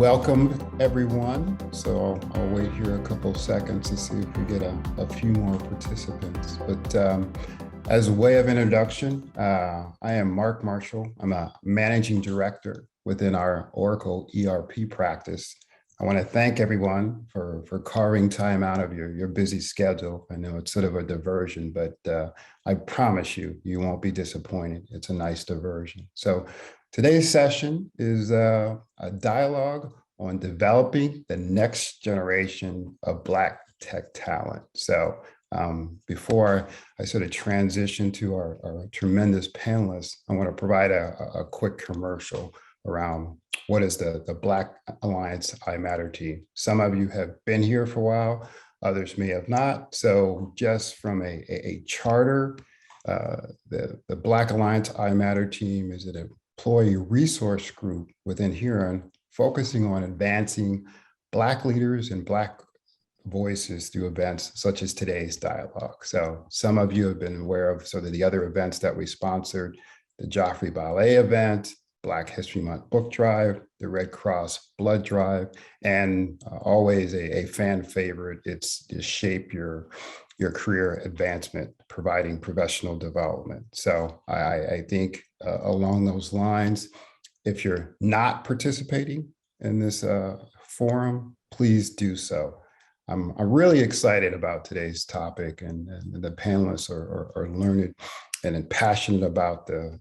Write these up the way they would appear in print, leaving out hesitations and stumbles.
Welcome, everyone. So I'll wait here a couple of seconds to see if we get a few more participants. But as a way of introduction, I am Mark Marshall. I'm a managing director within our Oracle ERP practice. I want to thank everyone for carving time out of your busy schedule. I know it's sort of a diversion, but I promise you, you won't be disappointed. It's a nice diversion. So today's session is a dialogue on developing the next generation of Black tech talent. So before I sort of transition to our tremendous panelists, I want to provide a quick commercial around what is the Black Alliance iMatter team. Some of you have been here for a while, others may have not. So just from a charter, the Black Alliance iMatter team is an employee resource group within Huron focusing on advancing Black leaders and Black voices through events such as today's dialogue. So some of you have been aware of sort of the other events that we sponsored, the Joffrey Ballet event, Black History Month book drive, the Red Cross blood drive, and always a fan favorite, it's to shape your career advancement, providing professional development. So I think along those lines, if you're not participating in this forum, please do so. I'm really excited about today's topic, and the panelists are learned and passionate about the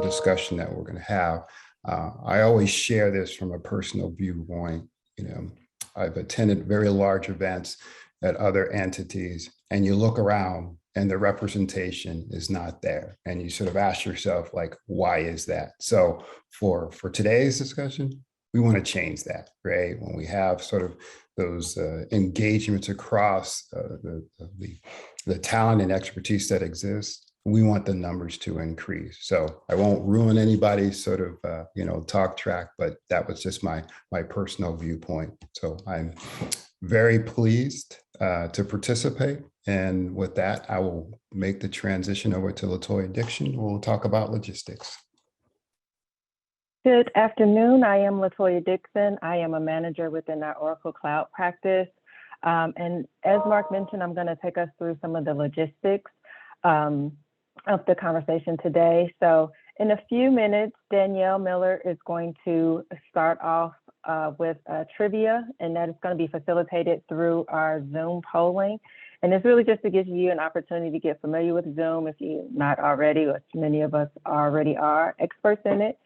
discussion that we're going to have. I always share this from a personal viewpoint. You know, I've attended very large events at other entities, and you look around and the representation is not there. And you sort of ask yourself, like, why is that? So for today's discussion, we want to change that, right? When we have sort of those engagements across the talent and expertise that exists, we want the numbers to increase. So I won't ruin anybody's sort of talk track, but that was just my personal viewpoint. So I'm very pleased to participate. And with that, I will make the transition over to LaToya Dixon. We'll talk about logistics. Good afternoon. I am LaToya Dixon. I am a manager within our Oracle Cloud practice. And as Mark mentioned, I'm going to take us through some of the logistics of the conversation today. So in a few minutes, Danielle Miller is going to start off with trivia, and that is going to be facilitated through our Zoom polling. And it's really just to give you an opportunity to get familiar with Zoom if you're not already, or many of us already are experts in it.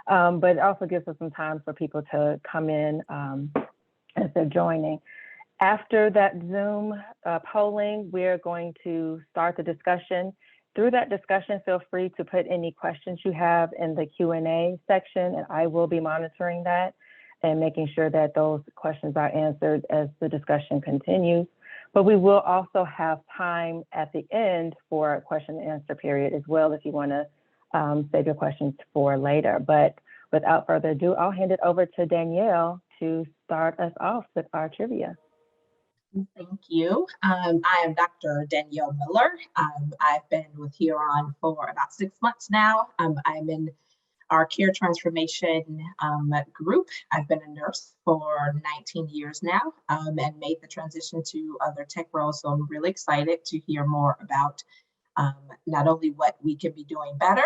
But it also gives us some time for people to come in as they're joining. After that Zoom polling, we're going to start the discussion. Through that discussion, feel free to put any questions you have in the Q&A section, and I will be monitoring that and making sure that those questions are answered as the discussion continues. But we will also have time at the end for a question and answer period as well, if you want to save your questions for later. But without further ado, I'll hand it over to Danielle to start us off with our trivia. Thank you. I am Dr. Danielle Miller. I've been with Huron for about 6 months now. I'm in our care transformation group. I've been a nurse for 19 years now and made the transition to other tech roles. So I'm really excited to hear more about not only what we can be doing better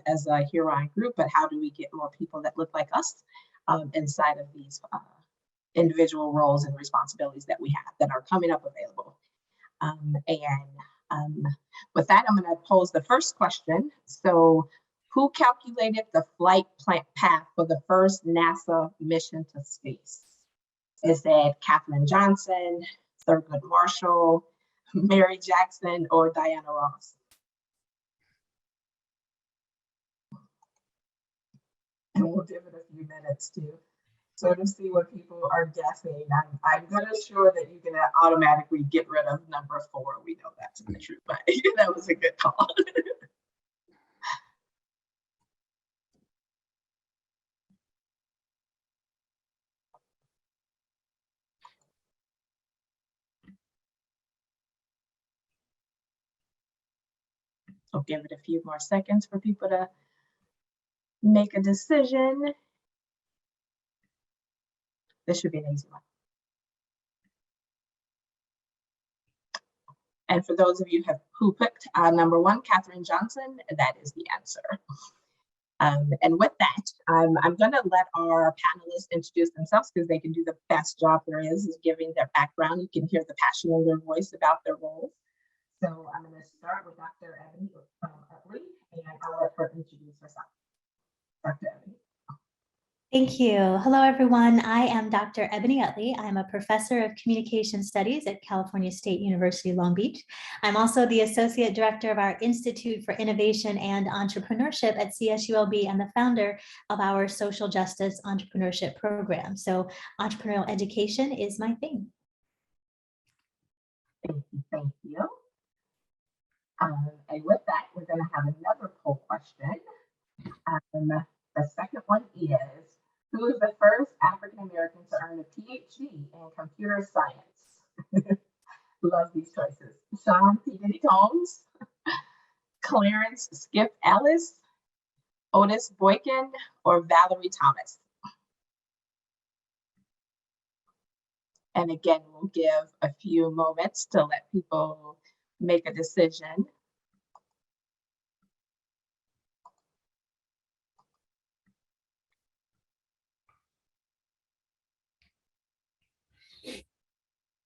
as a Huron group, but how do we get more people that look like us inside of these individual roles and responsibilities that we have that are coming up available. With that, I'm going to pose the first question. So who calculated the flight path for the first NASA mission to space? Is it Kathleen Johnson, Thurgood Marshall, Mary Jackson, or Diana Ross? And we'll give it a few minutes to sort of see what people are guessing. I'm gonna assure that you can automatically get rid of number 4. We know that's not true, but that was a good call. I'll give it a few more seconds for people to make a decision. This should be an easy one. And for those of you who picked number 1, Katherine Johnson, that is the answer. And with that, I'm going to let our panelists introduce themselves because they can do the best job there is giving their background. You can hear the passion in their voice about their roles. So I'm going to start with Dr. Ebony Utley, and I'll let her introduce herself. Dr. Ebony. Thank you. Hello, everyone. I am Dr. Ebony Utley. I'm a professor of communication studies at California State University, Long Beach. I'm also the associate director of our Institute for Innovation and Entrepreneurship at CSULB and the founder of our social justice entrepreneurship program. So entrepreneurial education is my thing. Thank you. Thank you. And with that, we're going to have another poll question. The second one is, who is the first African-American to earn a PhD in computer science? Love these choices. Sean P. Diddy Combs, Clarence Skip Ellis, Otis Boykin, or Valerie Thomas? And again, we'll give a few moments to let people make a decision.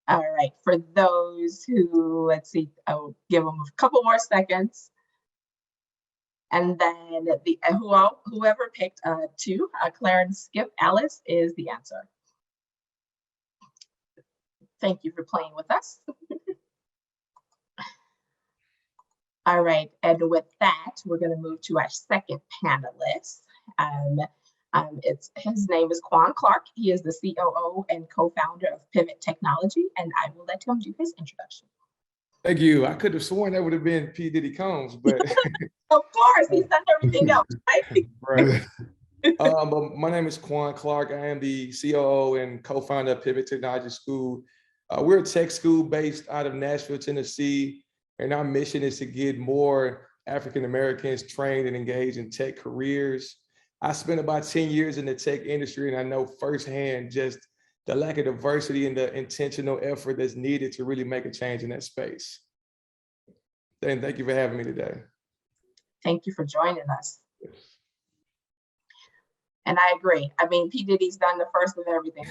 All right, for those who, let's see, I'll give them a couple more seconds. And then whoever picked 2, Clarence Skip Alice is the answer. Thank you for playing with us. All right, and with that, we're going to move to our second panelist. His name is Quan Clark. He is the COO and co-founder of Pivot Technology, and I will let him do his introduction. Thank you. I could have sworn that would have been P. Diddy Combs, but of course, he's done everything else, right? Right. But my name is Quan Clark. I am the COO and co-founder of Pivot Technology School. We're a tech school based out of Nashville, Tennessee, and our mission is to get more African Americans trained and engaged in tech careers. I spent about 10 years in the tech industry, and I know firsthand just the lack of diversity and the intentional effort that's needed to really make a change in that space. And thank you for having me today. Thank you for joining us. And I agree. I mean, P. Diddy's done the first of everything.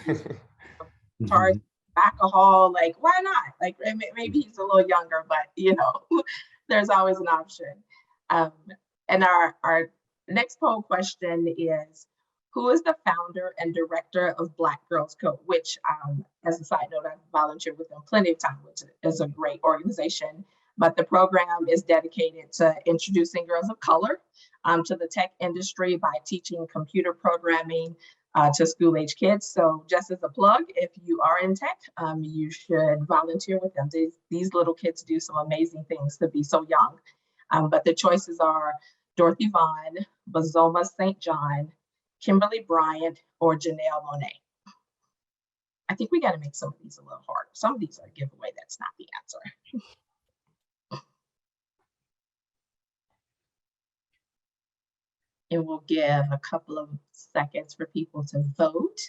Charge alcohol, like, why not? Like, maybe he's a little younger, but you know, there's always an option. And our next poll question is, who is the founder and director of Black Girls Code, which, as a side note, I've volunteered with them plenty of time, which is a great organization. But the program is dedicated to introducing girls of color to the tech industry by teaching computer programming to school-age kids. So just as a plug, if you are in tech, you should volunteer with them. These little kids do some amazing things to be so young. But the choices are Dorothy Vaughn, Bazoma St. John, Kimberly Bryant, or Janelle Monáe. I think we got to make some of these a little harder. Some of these are a giveaway. That's not the answer. And we'll give a couple of seconds for people to vote.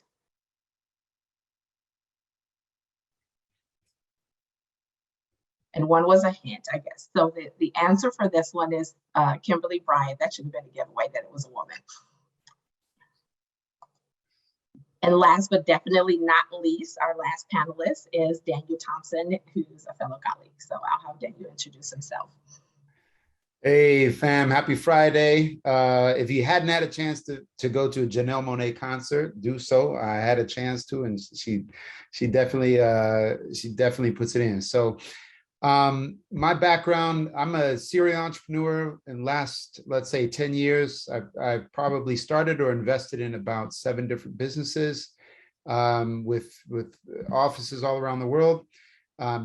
And one was a hint, I guess. So the answer for this one is Kimberly Bryant. That should have been a giveaway that it was a woman. And last but definitely not least, our last panelist is Daniel Thompson, who's a fellow colleague. So I'll have Daniel introduce himself. Hey fam, happy Friday. If you hadn't had a chance to go to a Janelle Monáe concert, do so. I had a chance to, and she definitely puts it in. So my background, I'm a serial entrepreneur. In last, let's say 10 years, I've probably started or invested in about 7 different businesses with offices all around the world.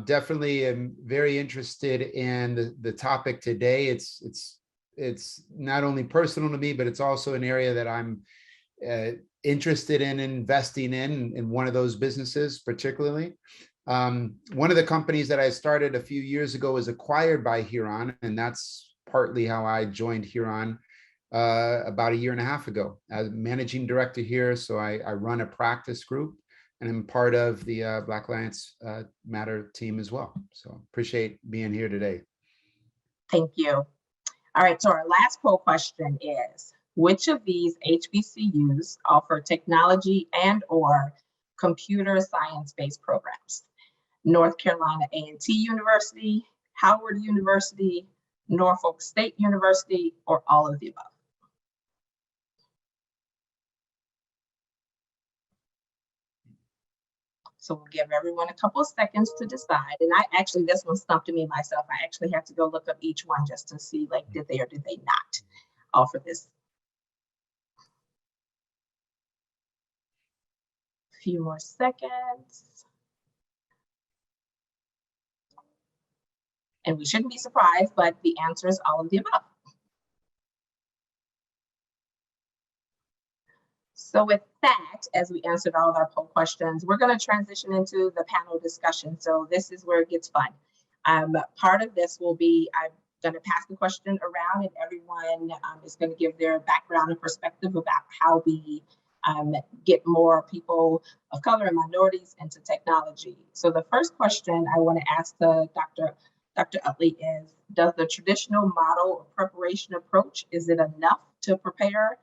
Definitely am very interested in the topic today. It's not only personal to me, but it's also an area that I'm interested in investing in one of those businesses particularly. One of the companies that I started a few years ago was acquired by Huron, and that's partly how I joined Huron about 1.5 years ago as managing director here. So I run a practice group and I'm part of the Black Lives Matter team as well. So appreciate being here today. Thank you. All right, so our last poll question is, which of these HBCUs offer technology and/or computer science-based programs? North Carolina A&T University, Howard University, Norfolk State University, or all of the above? So we'll give everyone a couple of seconds to decide. And this one stumped me myself. I actually have to go look up each one just to see, like, did they or did they not offer this? A few more seconds. And we shouldn't be surprised, but the answer is all of the above. So with that, as we answered all of our poll questions, we're going to transition into the panel discussion. So this is where it gets fun. Part of this will be, I'm going to pass the question around, and everyone is going to give their background and perspective about how we get more people of color and minorities into technology. So the first question I want to ask to Dr. Utley is, does the traditional model of preparation approach, is it enough to prepare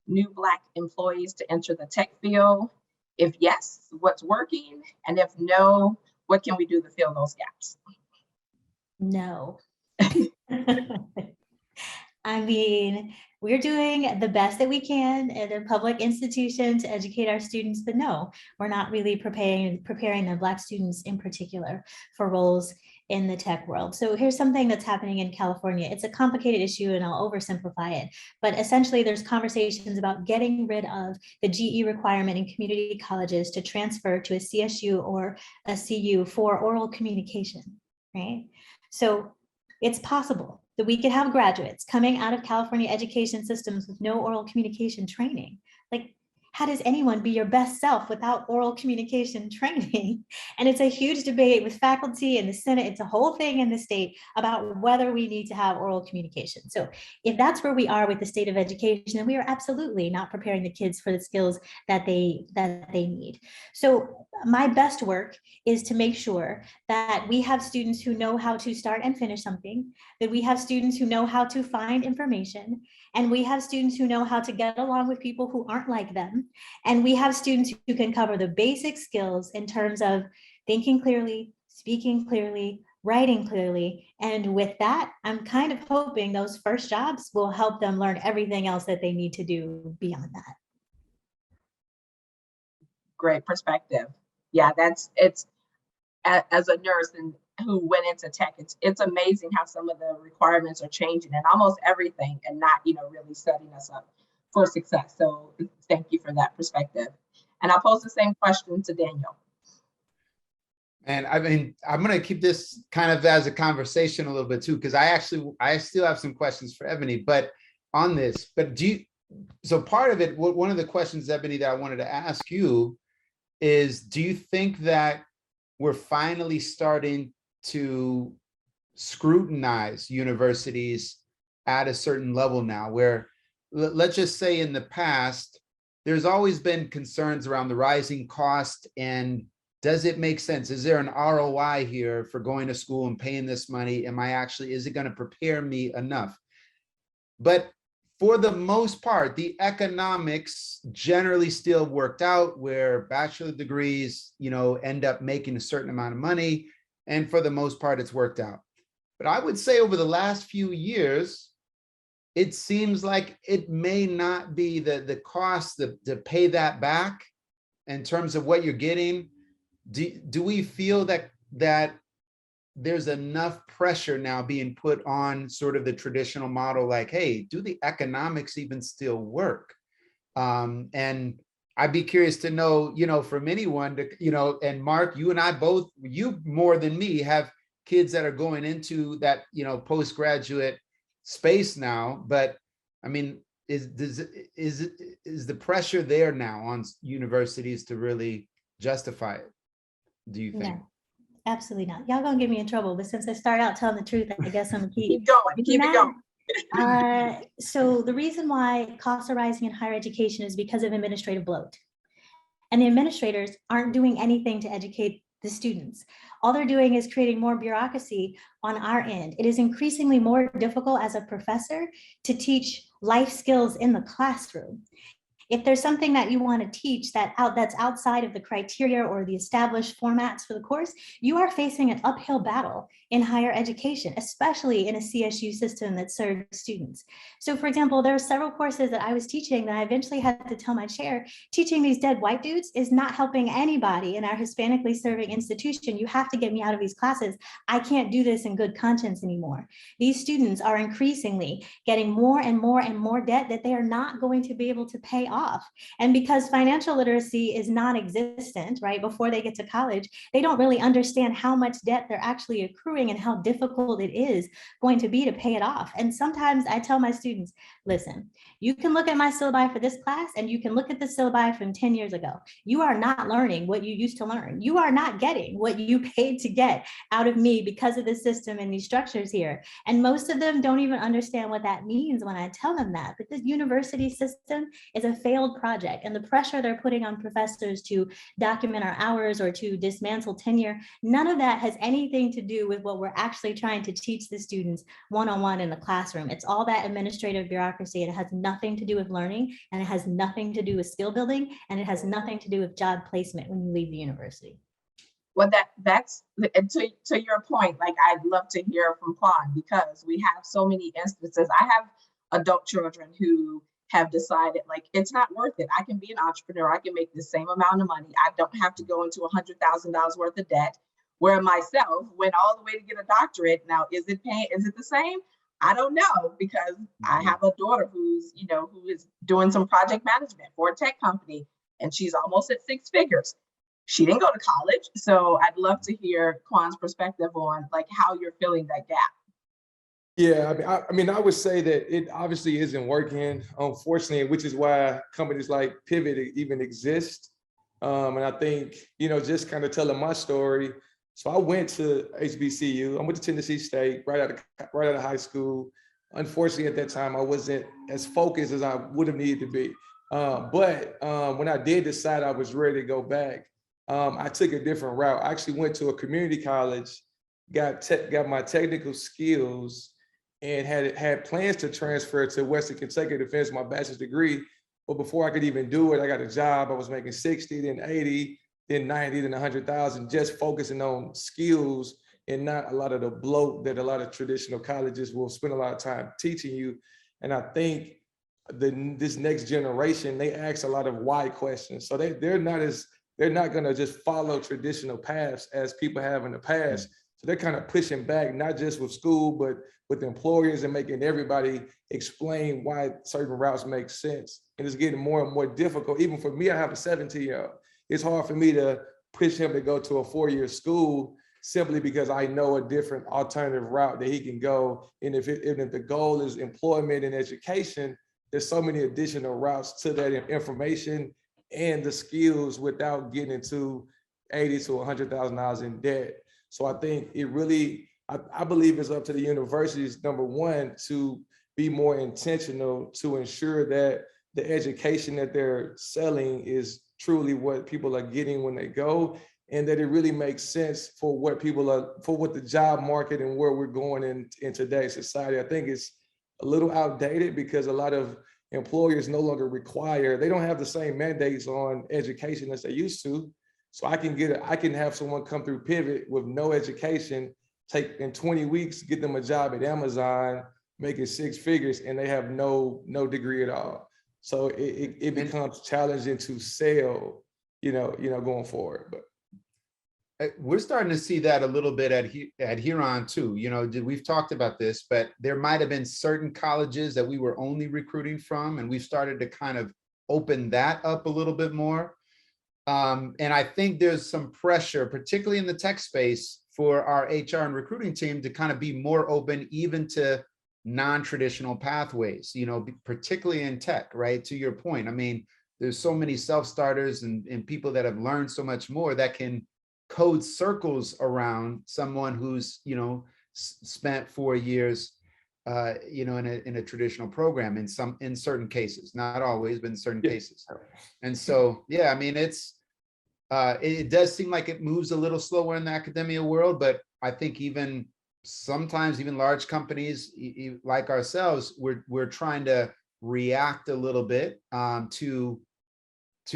new Black employees to enter the tech field? If yes, what's working? And if no, what can we do to fill those gaps? No. I mean, we're doing the best that we can at a public institution to educate our students, but no, we're not really preparing the Black students in particular for roles in the tech world. So here's something that's happening in California. It's a complicated issue and I'll oversimplify it, but essentially there's conversations about getting rid of the GE requirement in community colleges to transfer to a CSU or a CU for oral communication, right? So it's possible that we could have graduates coming out of California education systems with no oral communication training. Like, how does anyone be your best self without oral communication training? And it's a huge debate with faculty and the Senate. It's a whole thing in the state about whether we need to have oral communication. So if that's where we are with the state of education, then we are absolutely not preparing the kids for the skills that they need. So my best work is to make sure that we have students who know how to start and finish something, that we have students who know how to find information, and we have students who know how to get along with people who aren't like them. And we have students who can cover the basic skills in terms of thinking clearly, speaking clearly, writing clearly. And with that, I'm kind of hoping those first jobs will help them learn everything else that they need to do beyond that. Great perspective. Yeah, it's as a nurse and who went into tech, it's amazing how some of the requirements are changing and almost everything, and not really setting us up for success. So thank you for that perspective. And I'll pose the same question to Daniel. And I mean, I'm going to keep this kind of as a conversation a little bit too, because I still have some questions for Ebony, but on this, but so part of it, one of the questions, Ebony, that I wanted to ask you is, do you think that we're finally starting to scrutinize universities at a certain level now, where let's just say in the past, there's always been concerns around the rising cost, and does it make sense? Is there an ROI here for going to school and paying this money? Is it going to prepare me enough? But for the most part, the economics generally still worked out, where bachelor degrees, end up making a certain amount of money. And for the most part, it's worked out. But I would say over the last few years, it seems like it may not be the cost to pay that back in terms of what you're getting. Do we feel that there's enough pressure now being put on sort of the traditional model, like, hey, do the economics even still work? And I'd be curious to know, from anyone and Mark, you and I both, you more than me, have kids that are going into that, postgraduate space now. But I mean, is the pressure there now on universities to really justify it, do you think? No, absolutely not. Y'all gonna get me in trouble, but since I start out telling the truth, I guess I'm gonna keep going. Keep it going. So the reason why costs are rising in higher education is because of administrative bloat. And the administrators aren't doing anything to educate the students. All they're doing is creating more bureaucracy on our end. It is increasingly more difficult as a professor to teach life skills in the classroom. If there's something that you want to teach that's outside of the criteria or the established formats for the course, you are facing an uphill battle in higher education, especially in a CSU system that serves students. So for example, there are several courses that I was teaching that I eventually had to tell my chair, teaching these dead white dudes is not helping anybody in our Hispanically serving institution. You have to get me out of these classes. I can't do this in good conscience anymore. These students are increasingly getting more and more and more debt that they are not going to be able to pay off. And because financial literacy is non-existent, right, before they get to college, they don't really understand how much debt they're actually accruing and how difficult it is going to be to pay it off. And sometimes I tell my students, listen, you can look at my syllabi for this class and you can look at the syllabi from 10 years ago. You are not learning what you used to learn. You are not getting what you paid to get out of me because of the system and these structures here. And most of them don't even understand what that means when I tell them that. But the university system is a failed project, and the pressure they're putting on professors to document our hours or to dismantle tenure, none of that has anything to do with what we're actually trying to teach the students one-on-one in the classroom. It's all that administrative bureaucracy. It has nothing to do with learning, and it has nothing to do with skill building, and it has nothing to do with job placement when you leave the university. Well, that's to your point, like I'd love to hear from Quan, because we have so many instances. I have adult children who have decided like it's not worth it. I can be an entrepreneur. I can make the same amount of money. I don't have to go into $100,000 worth of debt. Where myself went all the way to get a doctorate. Now, is it the same? I don't know, because I have a daughter who is doing some project management for a tech company, and she's almost at 6 figures. She didn't go to college. So I'd love to hear Quan's perspective on like how you're filling that gap. Yeah, I would say that it obviously isn't working, unfortunately, which is why companies like Pivot even exist. And I think, just kind of telling my story. So I went to HBCU. I went to Tennessee State right out of high school. Unfortunately, at that time, I wasn't as focused as I would have needed to be. But when I did decide I was ready to go back, I took a different route. I actually went to a community college, got my technical skills, and had plans to transfer to Western Kentucky to finish my bachelor's degree. But before I could even do it, I got a job. I was making 60, then 80, then 90, then 100,000, just focusing on skills and not a lot of the bloat that a lot of traditional colleges will spend a lot of time teaching you. And I think this next generation, they ask a lot of why questions. So they're not gonna just follow traditional paths as people have in the past. So they're kind of pushing back, not just with school, but with employers, and making everybody explain why certain routes make sense. And it's getting more and more difficult. Even for me, I have a 17-year-old. It's hard for me to push him to go to a 4-year school simply because I know a different alternative route that he can go. And if the goal is employment and education, there's so many additional routes to that information and the skills without getting into $80,000 to $100,000 in debt. So I think it really, I believe it's up to the universities, number one, to be more intentional to ensure that the education that they're selling is truly what people are getting when they go, and that it really makes sense for what the job market and where we're going in today's society. I think it's a little outdated because a lot of employers no longer they don't have the same mandates on education as they used to. So I can have someone come through Pivot with no education, take in 20 weeks, get them a job at Amazon, making 6 figures, and they have no degree at all. So it becomes challenging to sell, going forward. But we're starting to see that a little bit at Huron too. We've talked about this, but there might have been certain colleges that we were only recruiting from, and we've started to kind of open that up a little bit more. And I think there's some pressure, particularly in the tech space, for our HR and recruiting team to kind of be more open even to non-traditional pathways, particularly in tech, right? To your point, there's so many self-starters and people that have learned so much more that can code circles around someone who's, spent 4 years, in a traditional program in certain cases, not always, but in certain cases. And so, yeah, It does seem like it moves a little slower in the academia world, but I think even sometimes even large companies like ourselves, we're trying to react a little bit to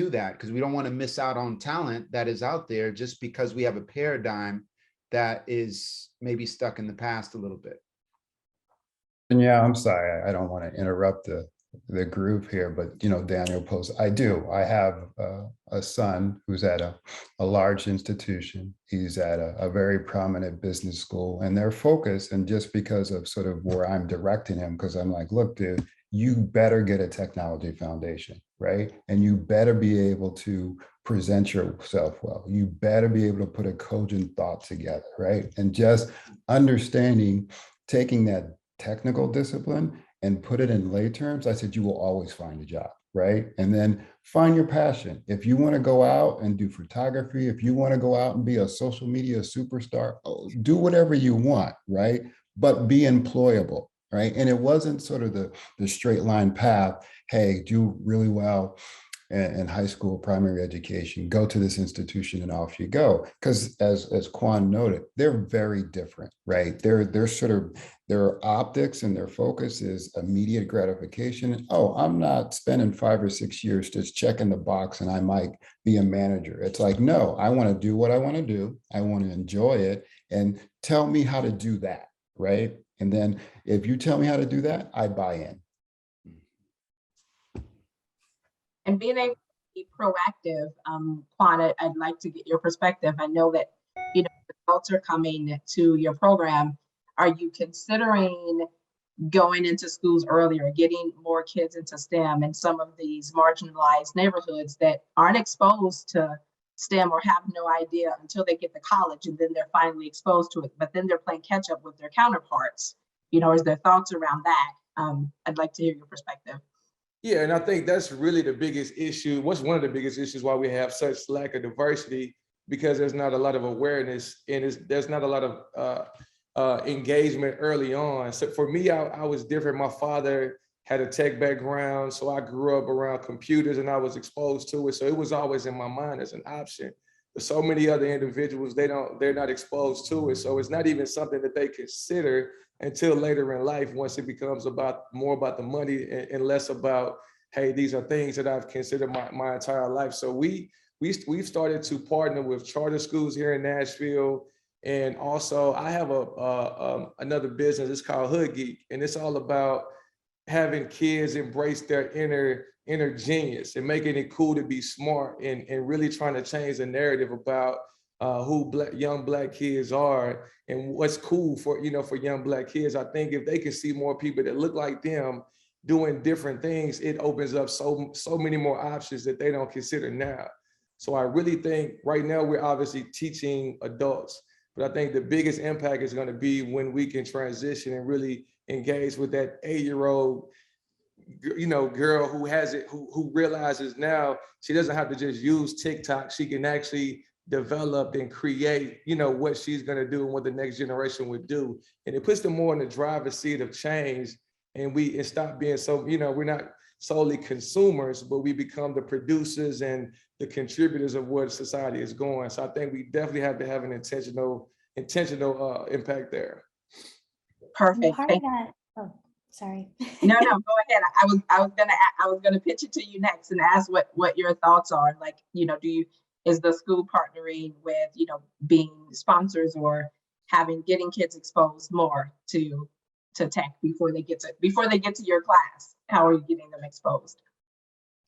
that, because we don't want to miss out on talent that is out there just because we have a paradigm that is maybe stuck in the past a little bit. And yeah, I'm sorry, I don't want to interrupt the group here, but Daniel posed, I do. I have a son who's at a large institution. He's at a very prominent business school, and their focus, and just because of sort of where I'm directing him, because I'm like, look, dude, you better get a technology foundation, right? And you better be able to present yourself well. You better be able to put a cogent thought together, right? And just understanding, taking that technical discipline and put it in lay terms, I said, you will always find a job, right? And then find your passion. If you want to go out and do photography, if you want to go out and be a social media superstar, do whatever you want, right? But be employable, right? And it wasn't sort of the straight line path, hey, do really well in high school, primary education, go to this institution and off you go. Because as Quan noted, they're very different, right? They're sort of, their optics and their focus is immediate gratification. Oh, I'm not spending 5 or 6 years just checking the box and I might be a manager. It's like, no, I want to do what I want to do. I want to enjoy it, and tell me how to do that, right? And then if you tell me how to do that, I buy in. And being able to be proactive, Quan, I'd like to get your perspective. I know that, adults are coming to your program. Are you considering going into schools earlier, getting more kids into STEM in some of these marginalized neighborhoods that aren't exposed to STEM or have no idea until they get to college, and then they're finally exposed to it, but then they're playing catch up with their counterparts? Is there thoughts around that? I'd like to hear your perspective. Yeah, and I think that's really the biggest issue. What's one of the biggest issues why we have such lack of diversity, because there's not a lot of awareness and there's not a lot of engagement early on. So for me, I was different. My father had a tech background, so I grew up around computers and I was exposed to it. So it was always in my mind as an option. But so many other individuals, they're not exposed to it. So it's not even something that they consider until later in life, once it becomes more about the money and less about, hey, these are things that I've considered my entire life. So we've started to partner with charter schools here in Nashville. And also I have another business, it's called Hood Geek. And it's all about having kids embrace their inner genius and making it cool to be smart, and really trying to change the narrative about who young Black kids are and what's cool for young Black kids. I think if they can see more people that look like them doing different things, it opens up so many more options that they don't consider now. So I really think right now we're obviously teaching adults, but I think the biggest impact is going to be when we can transition and really engage with that 8-year-old girl who has it, who realizes now she doesn't have to just use TikTok. She can actually develop and create, what she's going to do and what the next generation would do. And it puts them more in the driver's seat of change. And stop being so, we're not solely consumers, but we become the producers and the contributors of where society is going. So I think we definitely have to have an intentional impact there. Perfect. Part of that, oh, sorry. No, go ahead. I was gonna pitch it to you next and ask what your thoughts are. Like, is the school partnering with, being sponsors or getting kids exposed more to tech before they get to your class? How are you getting them exposed?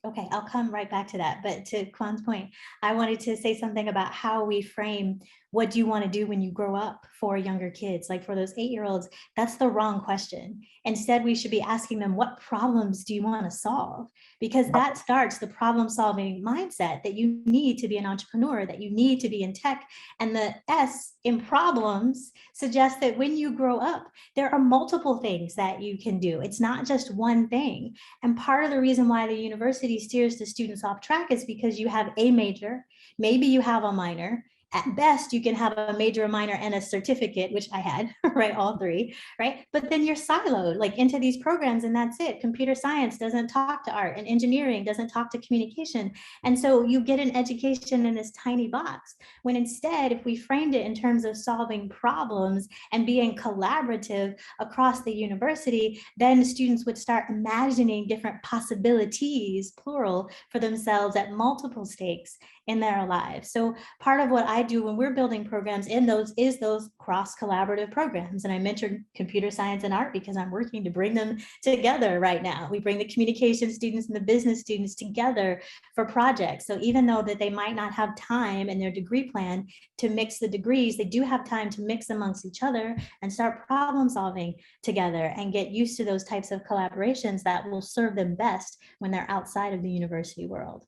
Okay, I'll come right back to that. But to Quan's point, I wanted to say something about how we frame what do you want to do when you grow up for younger kids, like for those 8-year-olds. That's the wrong question. Instead, we should be asking them, what problems do you want to solve? Because that starts the problem solving mindset that you need to be an entrepreneur, that you need to be in tech. And the S in problems suggests that when you grow up, there are multiple things that you can do. It's not just one thing. And part of the reason why the university steers the students off track is because you have a major, maybe you have a minor, at best, you can have a major, a minor, and a certificate, which I had, right, all three, right? But then you're siloed like into these programs and that's it. Computer science doesn't talk to art and engineering doesn't talk to communication. And so you get an education in this tiny box, when instead, if we framed it in terms of solving problems and being collaborative across the university, then students would start imagining different possibilities, plural, for themselves at multiple stakes in their lives. So part of what I do when we're building programs in those is those cross collaborative programs. And I mentioned computer science and art because I'm working to bring them together right now. We bring the communication students and the business students together for projects. So even though that they might not have time in their degree plan to mix the degrees, they do have time to mix amongst each other and start problem solving together and get used to those types of collaborations that will serve them best when they're outside of the university world.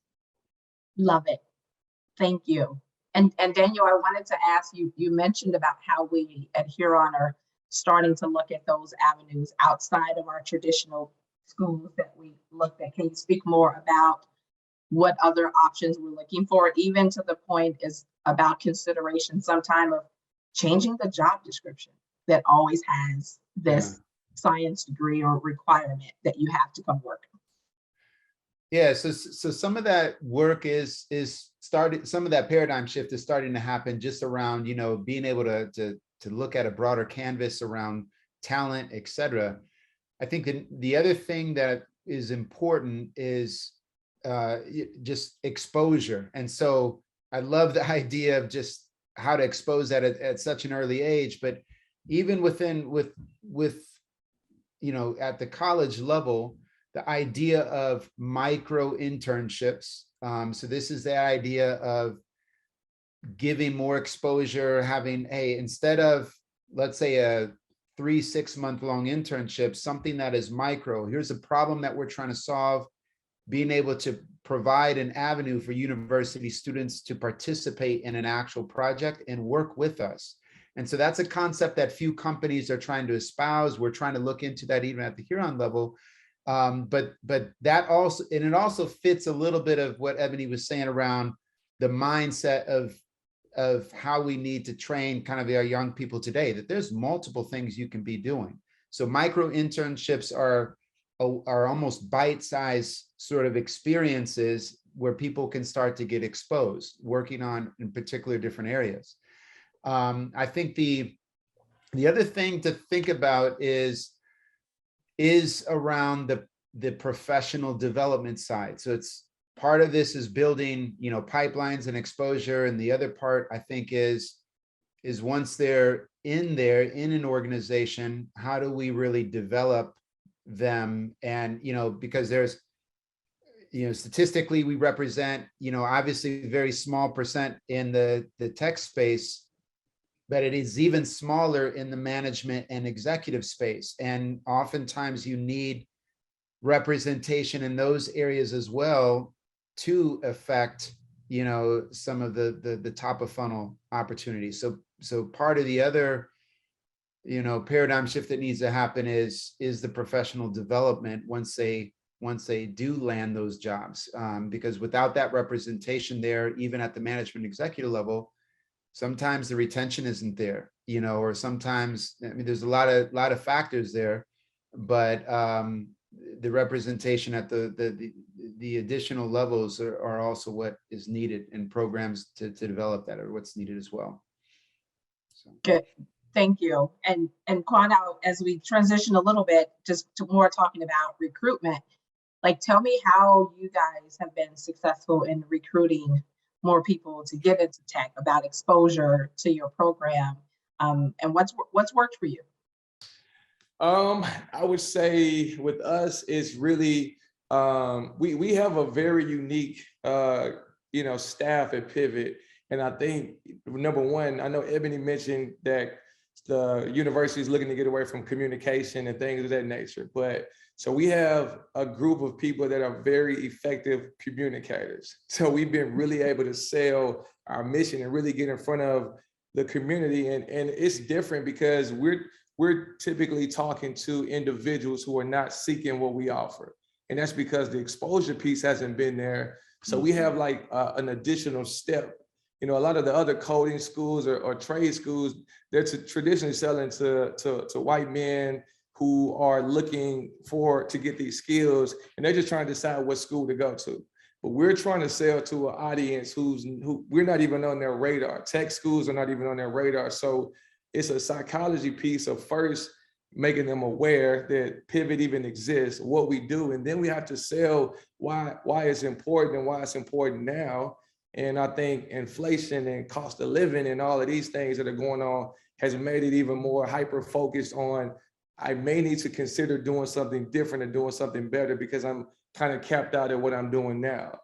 Love it. Thank you. And Daniel, I wanted to ask you, you mentioned about how we at Huron are starting to look at those avenues outside of our traditional schools that we looked at. Can you speak more about what other options we're looking for, even to the point is about consideration sometime of changing the job description that always has this science degree or requirement that you have to come work? Yeah, so some of that work is started, some of that paradigm shift is starting to happen just around, you know, being able to look at a broader canvas around talent, et cetera. I think the other thing that is important is just exposure. And so I love the idea of just how to expose that at such an early age, but even with you know, at the college level, the idea of micro internships. So this is the idea of giving more exposure, having, hey, instead of, let's say, a 3-6 month long internship, something that is micro. Here's a problem that we're trying to solve, being able to provide an avenue for university students to participate in an actual project and work with us. And so that's a concept that few companies are trying to espouse. We're trying to look into that even at the Huron level. But that also, and it also fits a little bit of what Ebony was saying around the mindset of how we need to train kind of our young people today, that there's multiple things you can be doing. So micro internships are almost bite-sized sort of experiences where people can start to get exposed, working on in particular different areas. I think the other thing to think about is around the professional development side. So it's part of this is building, you know, pipelines and exposure. And the other part, I think, is once they're in an organization, how do we really develop them? And, you know, because there's, you know, statistically, we represent, you know, obviously very small percent in the tech space, but it is even smaller in the management and executive space. And oftentimes you need representation in those areas as well to affect, you know, some of the top of funnel opportunities. So part of the other, you know, paradigm shift that needs to happen is the professional development once they do land those jobs, because without that representation there, even at the management executive level, sometimes the retention isn't there, you know, or sometimes, I mean, there's a lot of factors there, but the representation at the additional levels are also what is needed in programs to develop that, or what's needed as well. So. Good, thank you. And Quan, out as we transition a little bit, just to more talking about recruitment, like tell me how you guys have been successful in recruiting more people to get into tech, about exposure to your program, and what's worked for you? I would say with us, it's really, we have a very unique, you know, staff at Pivot. And I think, number one, I know Ebony mentioned that the university is looking to get away from communication and things of that nature. But so we have a group of people that are very effective communicators. So we've been really able to sell our mission and really get in front of the community. And it's different because we're typically talking to individuals who are not seeking what we offer. And that's because the exposure piece hasn't been there. So we have like an additional step You know, a lot of the other coding schools or trade schools, they're traditionally selling to white men who are looking to get these skills, and they're just trying to decide what school to go to. But we're trying to sell to an audience who we're not even on their radar. Tech schools are not even on their radar. So it's a psychology piece of first making them aware that Pivot even exists, what we do, and then we have to sell why it's important and why it's important now. And I think inflation and cost of living and all of these things that are going on has made it even more hyper-focused on, I may need to consider doing something different and doing something better because I'm kind of capped out at what I'm doing now.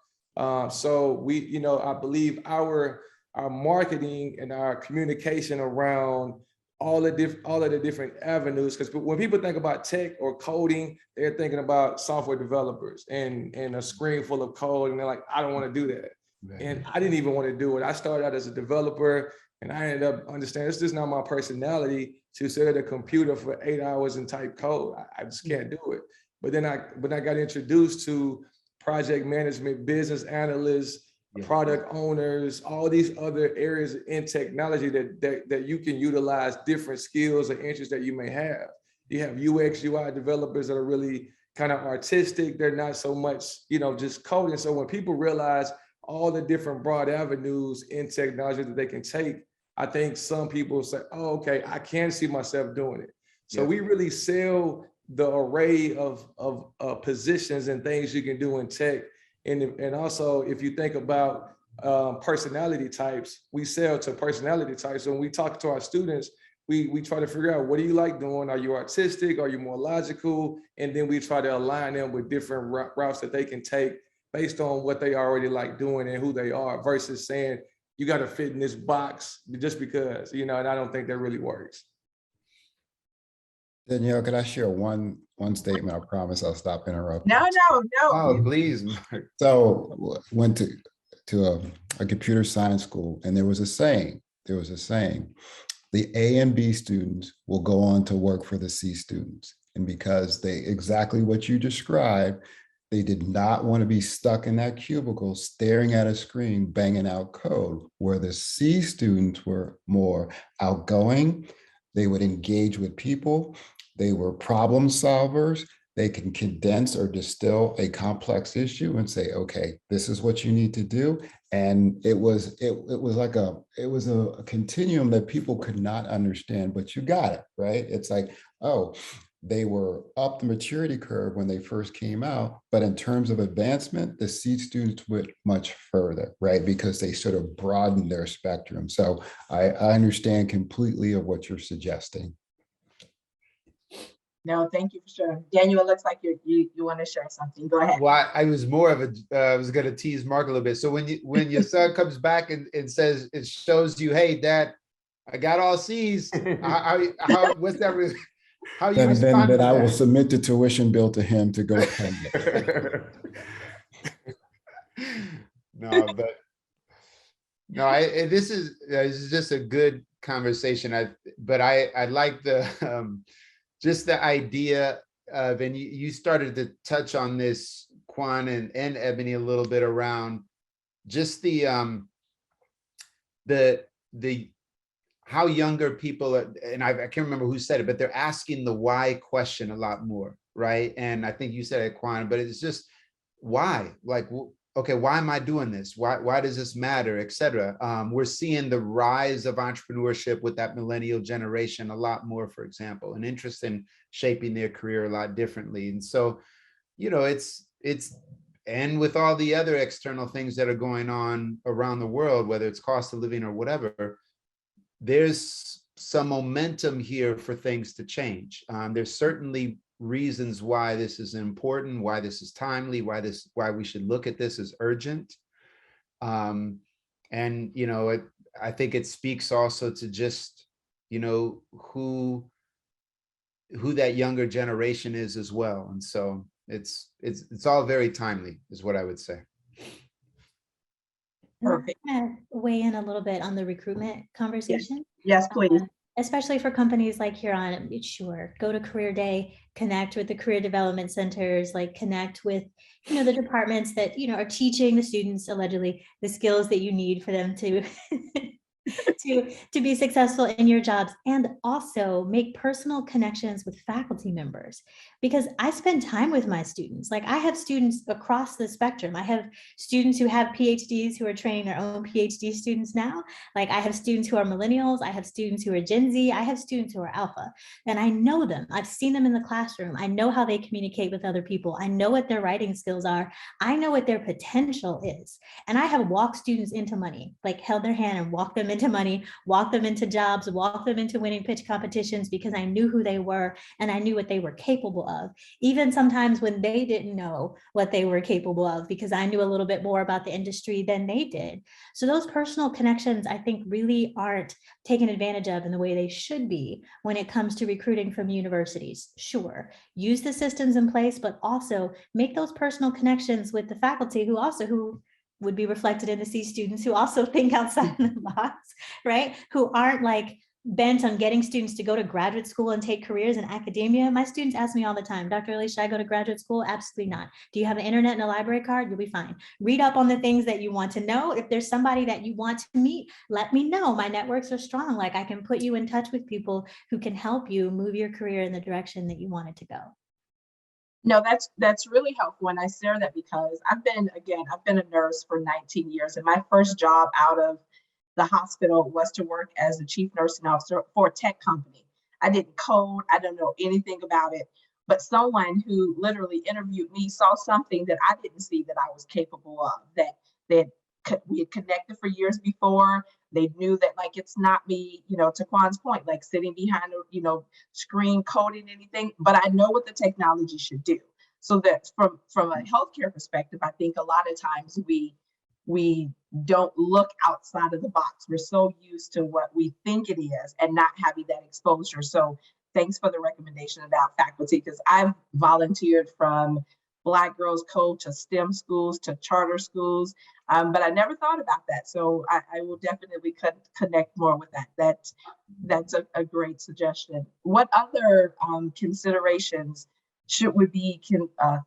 So we, you know, I believe our marketing and our communication around all of the different avenues, because when people think about tech or coding, they're thinking about software developers and a screen full of code, and they're like, I don't want to do that. Right. And I didn't even want to do it. I started out as a developer, and I ended up understanding it's just not my personality to sit at a computer for 8 hours and type code. I just can't do it. But then I got introduced to project management, business analysts, product owners, all these other areas in technology that you can utilize different skills or interests that you may have. You have UX, UI developers that are really kind of artistic. They're not so much, you know, just coding. So when people realize all the different broad avenues in technology that they can take, I think some people say, oh, okay, I can see myself doing it. So we really sell the array of positions and things you can do in tech. And also, if you think about personality types, we sell to personality types. So when we talk to our students, we try to figure out, what do you like doing? Are you artistic? Are you more logical? And then we try to align them with different routes that they can take based on what they already like doing and who they are, versus saying, you got to fit in this box just because, you know, and I don't think that really works. Danielle, could I share one statement? I promise I'll stop interrupting. No. Oh, please. So went to a computer science school, and there was a saying, the A and B students will go on to work for the C students. And because exactly what you described, they did not want to be stuck in that cubicle staring at a screen, banging out code, where the C students were more outgoing. They would engage with people. They were problem solvers. They can condense or distill a complex issue and say, okay, this is what you need to do. And it was like a continuum that people could not understand, but you got it, right? It's like, oh, they were up the maturity curve when they first came out, but in terms of advancement, the C students went much further, right? Because they sort of broadened their spectrum. So I understand completely of what you're suggesting. No, thank you for sharing. Daniel, it looks like you want to share something. Go ahead. Well, I was more of I was going to tease Mark a little bit. So when your son comes back and says, it shows you, hey, Dad, I got all C's. What's that? How you respond to then I that? will submit the tuition bill to him to go pay it. This is just a good conversation. I like the just the idea of, and you started to touch on this, Quan and Ebony, a little bit around just the how younger people are, and I can't remember who said it, but they're asking the why question a lot more, right? And I think you said it, Quan, but it's just why? Like, okay, why am I doing this? Why does this matter, et cetera? We're seeing the rise of entrepreneurship with that millennial generation a lot more, for example, an interest in shaping their career a lot differently. And so, you know, it's and with all the other external things that are going on around the world, whether it's cost of living or whatever, there's some momentum here for things to change. There's certainly reasons why this is important, why this is timely, why we should look at this as urgent. And, you know, I think it speaks also to just, you know, who that younger generation is as well. And so it's all very timely, is what I would say. Perfect. I'm gonna weigh in a little bit on the recruitment conversation. Yes, please. especially for companies like Huron, sure, go to Career Day, connect with the career development centers, like connect with, the departments that, are teaching the students allegedly the skills that you need for them to to be successful in your jobs, and also make personal connections with faculty members, because I spend time with my students. Like, I have students across the spectrum. I have students who have PhDs who are training their own PhD students now. Like, I have students who are millennials. I have students who are Gen Z. I have students who are alpha, and I know them. I've seen them in the classroom. I know how they communicate with other people. I know what their writing skills are. I know what their potential is. And I have walked students into money, like held their hand and walked them into money, walk them into jobs, walk them into winning pitch competitions, because I knew who they were and I knew what they were capable of. Even sometimes when they didn't know what they were capable of, because I knew a little bit more about the industry than they did. So those personal connections, I think, really aren't taken advantage of in the way they should be when it comes to recruiting from universities. Sure, use the systems in place, but also make those personal connections with the faculty who would be reflected in the C students who also think outside the box, right? Who aren't like bent on getting students to go to graduate school and take careers in academia. My students ask me all the time, Dr. Ellie, should I go to graduate school? Absolutely not. Do you have an internet and a library card? You'll be fine. Read up on the things that you want to know. If there's somebody that you want to meet, let me know. My networks are strong. Like, I can put you in touch with people who can help you move your career in the direction that you want it to go. No, that's really helpful. And I share that because I've been a nurse for 19 years, and my first job out of the hospital was to work as a chief nursing officer for a tech company. I didn't code, I don't know anything about it, but someone who literally interviewed me saw something that I didn't see that I was capable of, that we had connected for years before. They knew that, like, it's not me, to Quan's point, like sitting behind a, screen coding anything, but I know what the technology should do. So that from a healthcare perspective, I think a lot of times we don't look outside of the box. We're so used to what we think it is and not having that exposure. So thanks for the recommendation about faculty, because I've volunteered from Black Girls Code to STEM schools to charter schools, but I never thought about that. So I will definitely connect more with that. That's a great suggestion. What other considerations should we be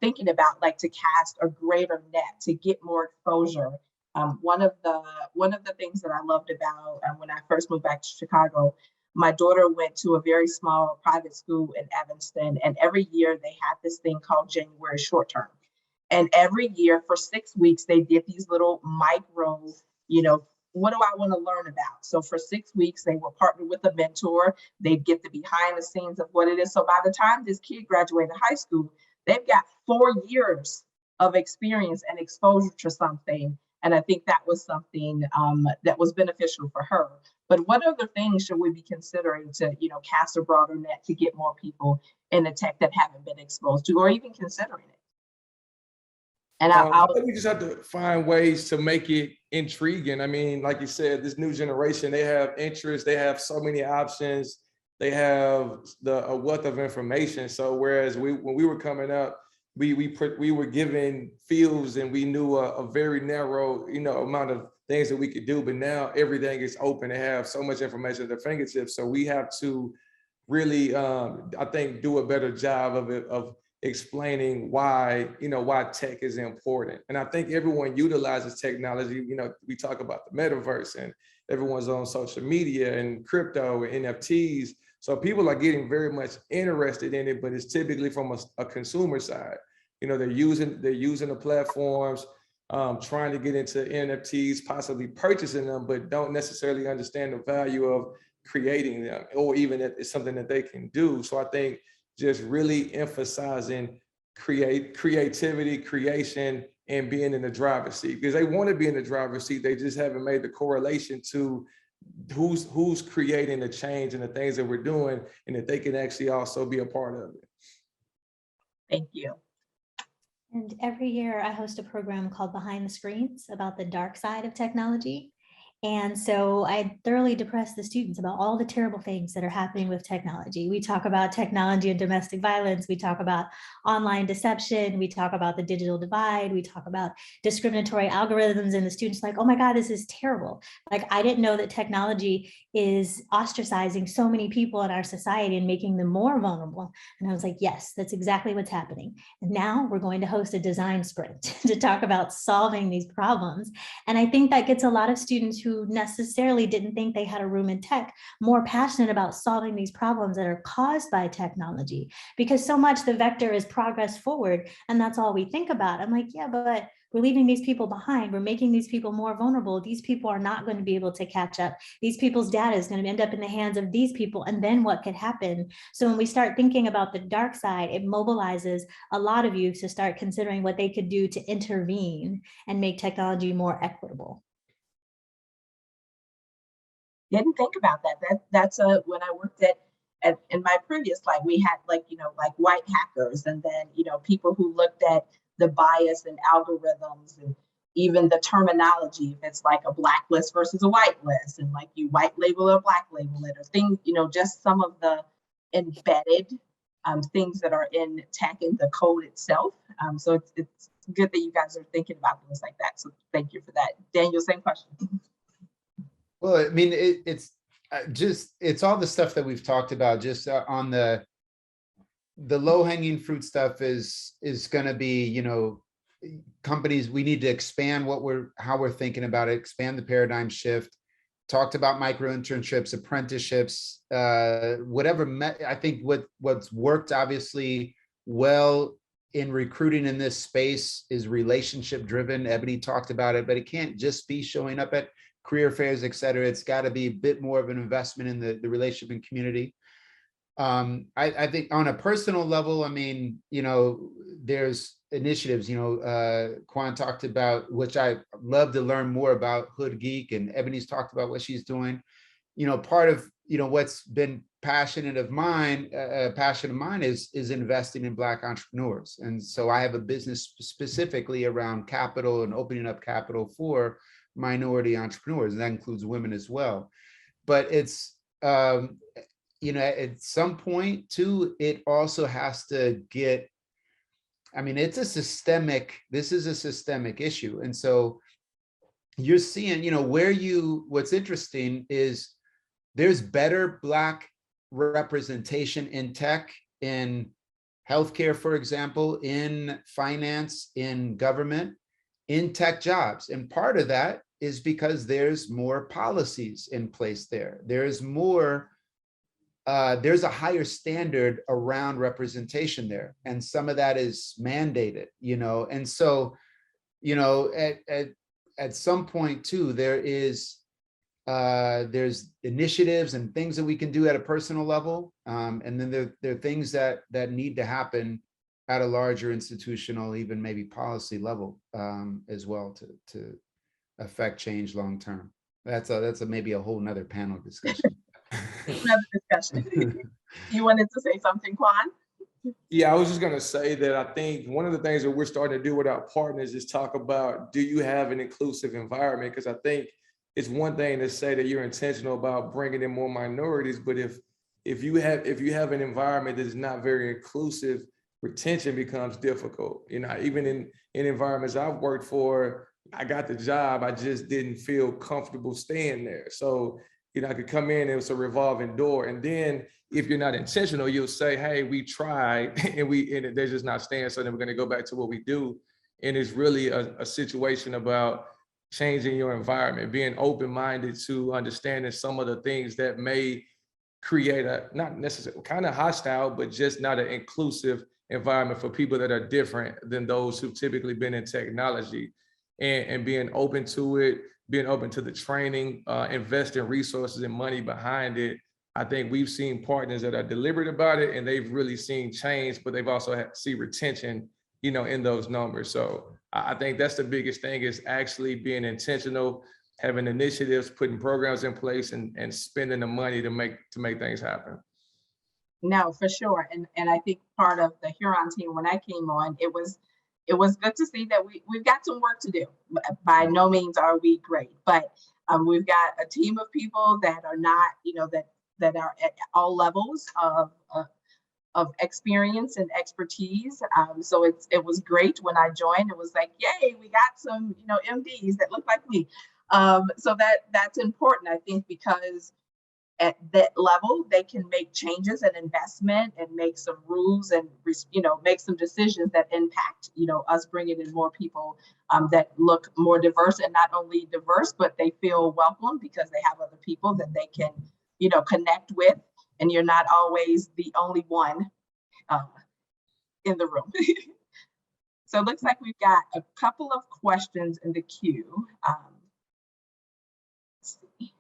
thinking about, like to cast a greater net to get more exposure? One of the things that I loved about when I first moved back to Chicago, my daughter went to a very small private school in Evanston, and every year they had this thing called January Short Term. And every year for 6 weeks, they did these little micro, what do I want to learn about? So for 6 weeks, they were partnered with a mentor. They'd get the behind the scenes of what it is. So by the time this kid graduated high school, they've got 4 years of experience and exposure to something. And I think that was something that was beneficial for her. But what other things should we be considering to, cast a broader net to get more people in the tech that haven't been exposed to or even considering it? And I think we just have to find ways to make it intriguing. I mean, like you said, this new generation, they have interests, they have so many options, they have a wealth of information. So whereas when we were coming up, we were given fields and we knew a very narrow, amount of things that we could do. But now everything is open. They have so much information at their fingertips. So we have to really, I think, do a better job of explaining why tech is important. And I think everyone utilizes technology. We talk about the metaverse and everyone's on social media and crypto and NFTs. So people are getting very much interested in it, but it's typically from a consumer side. They're using the platforms, trying to get into NFTs, possibly purchasing them, but don't necessarily understand the value of creating them, or even if it's something that they can do. So I think just really emphasizing creativity, creation, and being in the driver's seat, because they want to be in the driver's seat. They just haven't made the correlation to who's creating the change and the things that we're doing, and that they can actually also be a part of it. Thank you. And every year I host a program called Behind the Screens about the dark side of technology. And so I thoroughly depressed the students about all the terrible things that are happening with technology. We talk about technology and domestic violence. We talk about online deception. We talk about the digital divide. We talk about discriminatory algorithms, and the students like, oh my God, this is terrible. Like, I didn't know that technology is ostracizing so many people in our society and making them more vulnerable. And I was like, yes, that's exactly what's happening. And now we're going to host a design sprint to talk about solving these problems. And I think that gets a lot of students who necessarily didn't think they had a room in tech more passionate about solving these problems that are caused by technology, because so much the vector is progress forward, and that's all we think about. I'm like, yeah, but we're leaving these people behind. We're making these people more vulnerable. These people are not going to be able to catch up. These people's data is going to end up in the hands of these people. And then what could happen? So when we start thinking about the dark side, it mobilizes a lot of youth to start considering what they could do to intervene and make technology more equitable. Didn't think about that. That's when I worked at in my previous life, we had like white hackers, and then people who looked at the bias and algorithms and even the terminology, if it's like a black list versus a white list, and like you white label or black label it, or things, just some of the embedded things that are in tech and the code itself. So it's good that you guys are thinking about things like that. So thank you for that. Daniel, same question. Well, I mean, it's all the stuff that we've talked about. Just on the low-hanging fruit stuff is going to be, companies. We need to expand how we're thinking about it, expand the paradigm shift. Talked about micro internships, apprenticeships, whatever. I think what's worked obviously well in recruiting in this space is relationship driven. Ebony talked about it, but it can't just be showing up at career fairs, et cetera. It's got to be a bit more of an investment in the relationship and community. I think on a personal level, I mean, there's initiatives, Quan talked about, which I love to learn more about, Hood Geek, and Ebony's talked about what she's doing. Part of, what's been passion of mine is investing in Black entrepreneurs. And so I have a business specifically around capital and opening up capital for minority entrepreneurs, and that includes women as well. But it's, at some point too, it also has to get, this is a systemic issue. And so you're seeing, what's interesting is there's better Black representation in tech, in healthcare, for example, in finance, in government, in tech jobs. And part of that is because there's more policies in place there. There's a higher standard around representation there. And some of that is mandated, and so, at some point too, there's initiatives and things that we can do at a personal level. And then there are things that need to happen at a larger institutional, even maybe policy level, as well to affect change long term. That's maybe a whole nother panel discussion. Another discussion. You wanted to say something, Quan? Yeah, I was just going to say that I think one of the things that we're starting to do with our partners is talk about, do you have an inclusive environment? Because I think it's one thing to say that you're intentional about bringing in more minorities, but if you have an environment that is not very inclusive, retention becomes difficult. Even in environments I've worked for, I got the job, I just didn't feel comfortable staying there. So I could come in, it was a revolving door. And then if you're not intentional, you'll say, hey, we tried and they're just not staying. So then we're going to go back to what we do. And it's really a situation about changing your environment, being open-minded to understanding some of the things that may create not necessarily kind of hostile, but just not an inclusive environment for people that are different than those who've typically been in technology, and being open to it, being open to the training, investing resources and money behind it. I think we've seen partners that are deliberate about it and they've really seen change, but they've also had to see retention, in those numbers. So I think that's the biggest thing, is actually being intentional, having initiatives, putting programs in place, and spending the money to make things happen. No, for sure. And I think part of the Huron team, when I came on, it was good to see that we've got some work to do. By no means are we great, but We've got a team of people that are not, that are at all levels of experience and expertise. So it was great when I joined. It was like, yay, we got some, MDs that look like me. So that's important, I think, because at that level, they can make changes and investment and make some rules and, make some decisions that impact, us bringing in more people that look more diverse, and not only diverse, but they feel welcome because they have other people that they can, connect with, and you're not always the only one in the room. So it looks like we've got a couple of questions in the queue. Let's see.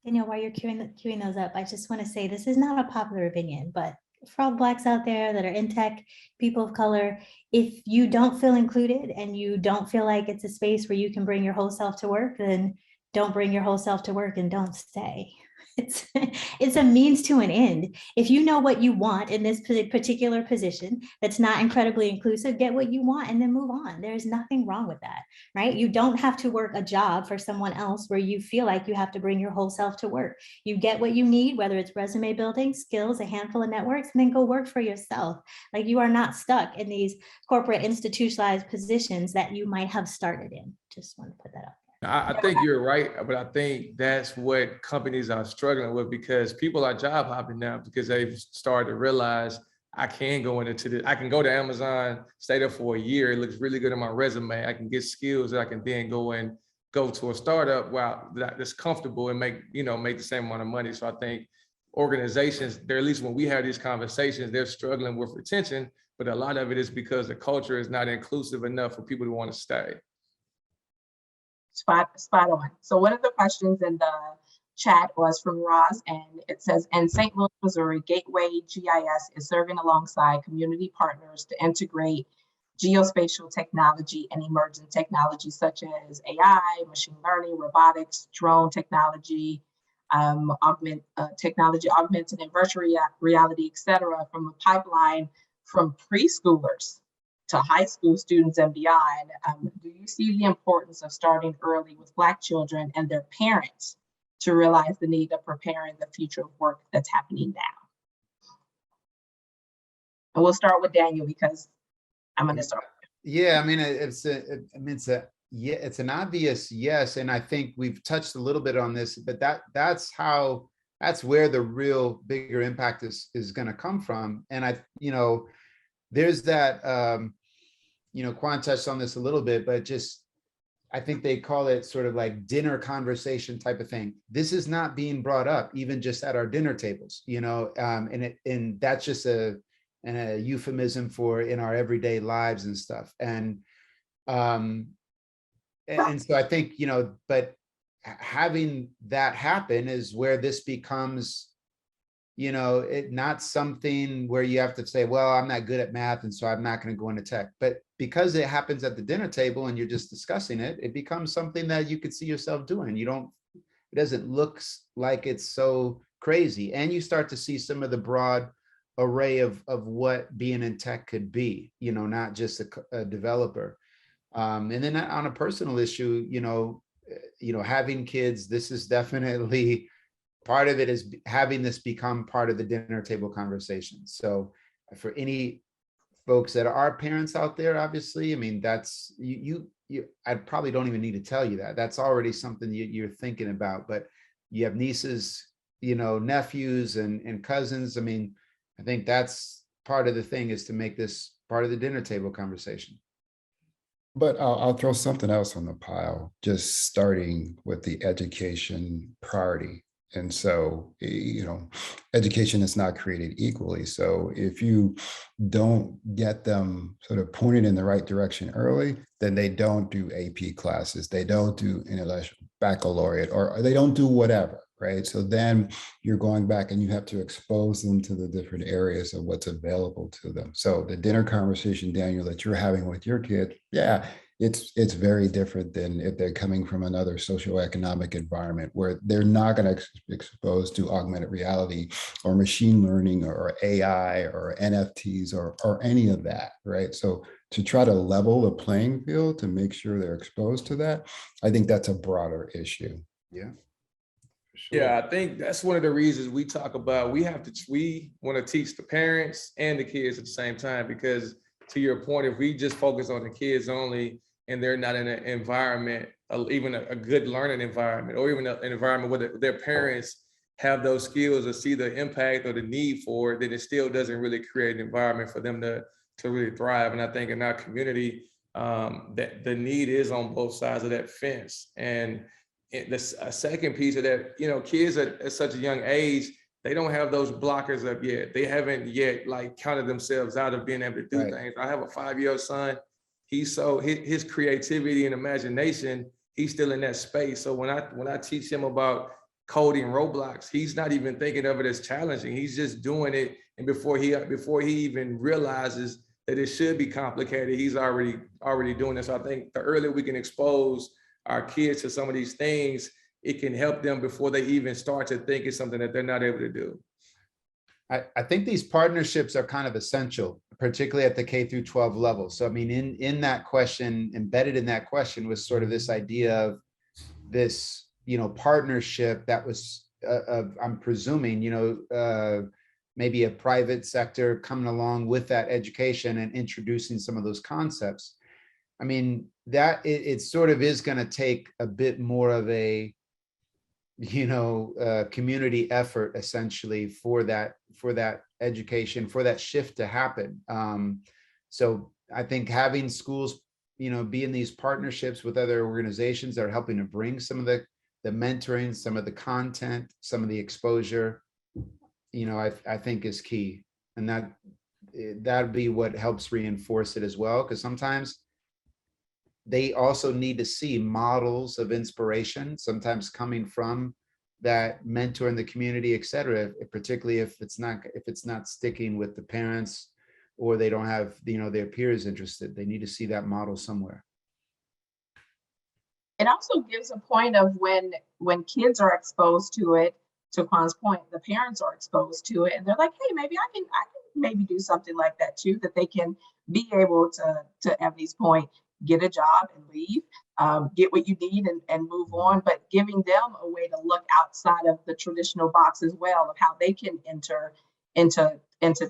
Danielle, while you're queuing those up, I just want to say this is not a popular opinion, but for all Blacks out there that are in tech, people of color, if you don't feel included and you don't feel like it's a space where you can bring your whole self to work, then don't bring your whole self to work and don't stay. It's a means to an end. If you know what you want in this particular position that's not incredibly inclusive, get what you want and then move on. There's nothing wrong with that, right? You don't have to work a job for someone else where you feel like you have to bring your whole self to work. You get what you need, whether it's resume building, skills, a handful of networks, and then go work for yourself. Like, you are not stuck in these corporate institutionalized positions that you might have started in. Just want to put that up. I think you're right, but I think that's what companies are struggling with, because people are job hopping now because they've started to realize I can go into this. I can go to Amazon, stay there for a year. It looks really good on my resume. I can get skills that I can then go to a startup while that's comfortable and make the same amount of money. So I think organizations, they're, at least when we have these conversations, they're struggling with retention, but a lot of it is because the culture is not inclusive enough for people to want to stay. Spot on. So one of the questions in the chat was from Roz, and it says, in St. Louis, Missouri, Gateway GIS is serving alongside community partners to integrate geospatial technology and emerging technologies such as AI, machine learning, robotics, drone technology, technology, augmented and virtual reality, et cetera, from a pipeline from preschoolers to high school students and beyond. Do you see the importance of starting early with Black children and their parents to realize the need of preparing the future of work that's happening now? And we'll start with Daniel because I'm going to start. Yeah, I mean, it's an obvious yes, and I think we've touched a little bit on this, but that's where the real bigger impact is going to come from. And there's that, Quan touched on this a little bit, but I think they call it sort of like dinner conversation type of thing. This is not being brought up even just at our dinner tables, and that's just a euphemism for in our everyday lives and stuff. And so I think, but having that happen is where this becomes, it not something where you have to say, well, I'm not good at math, and so I'm not going to go into tech. But because it happens at the dinner table and you're just discussing it, it becomes something that you could see yourself doing. It doesn't look like it's so crazy. And you start to see some of the broad array of what being in tech could be, not just a developer. And then on a personal issue, having kids, this is definitely part of it, is having this become part of the dinner table conversation. So for any folks that are parents out there, obviously, I mean, that's I probably don't even need to tell you that. That's already something you're thinking about. But you have nieces, nephews and cousins. I mean, I think that's part of the thing, is to make this part of the dinner table conversation. But I'll throw something else on the pile, just starting with the education priority. And so, education is not created equally. So if you don't get them sort of pointed in the right direction early, then they don't do AP classes, they don't do intellectual baccalaureate, or they don't do whatever, right? So then you're going back and you have to expose them to the different areas of what's available to them. So the dinner conversation, Daniel, that you're having with your kid, yeah, it's very different than if they're coming from another socioeconomic environment where they're not going to exposed to augmented reality or machine learning or AI or NFTs or any of that, right? So to try to level the playing field to make sure they're exposed to that, I think that's a broader issue. Yeah. Sure. Yeah, I think that's one of the reasons we talk about we want to teach the parents and the kids at the same time, because to your point, if we just focus on the kids only and they're not in an environment, even a good learning environment, or even an environment where their parents have those skills or see the impact or the need for it, then it still doesn't really create an environment for them to really thrive. And I think in our community, that the need is on both sides of that fence. And the second piece of that, kids at such a young age, they don't have those blockers up yet. They haven't yet like counted themselves out of being able to do things. I have a 5-year-old son. His creativity and imagination, he's still in that space. So when I teach him about coding Roblox, he's not even thinking of it as challenging. He's just doing it. And before he even realizes that it should be complicated, he's already doing this. So I think the earlier we can expose our kids to some of these things, it can help them before they even start to think it's something that they're not able to do. I think these partnerships are kind of essential, particularly at the K through 12 level. So, I mean, in that question, embedded in that question was sort of this idea of this, partnership that was, I'm presuming, maybe a private sector coming along with that education and introducing some of those concepts. I mean, that it sort of is going to take a bit more of a, community effort essentially for that education, for that shift to happen. So I think having schools, be in these partnerships with other organizations that are helping to bring some of the mentoring, some of the content, some of the exposure, I think is key. And that'd be what helps reinforce it as well. Because sometimes they also need to see models of inspiration, sometimes coming from that mentor in the community, et cetera, particularly if it's not sticking with the parents or they don't have, their peers interested. They need to see that model somewhere. It also gives a point of when kids are exposed to it, to Quan's point, the parents are exposed to it and they're like, hey, maybe I can maybe do something like that too, that they can be able to Ebony's point, get a job and leave, get what you need and move on, but giving them a way to look outside of the traditional box as well of how they can enter into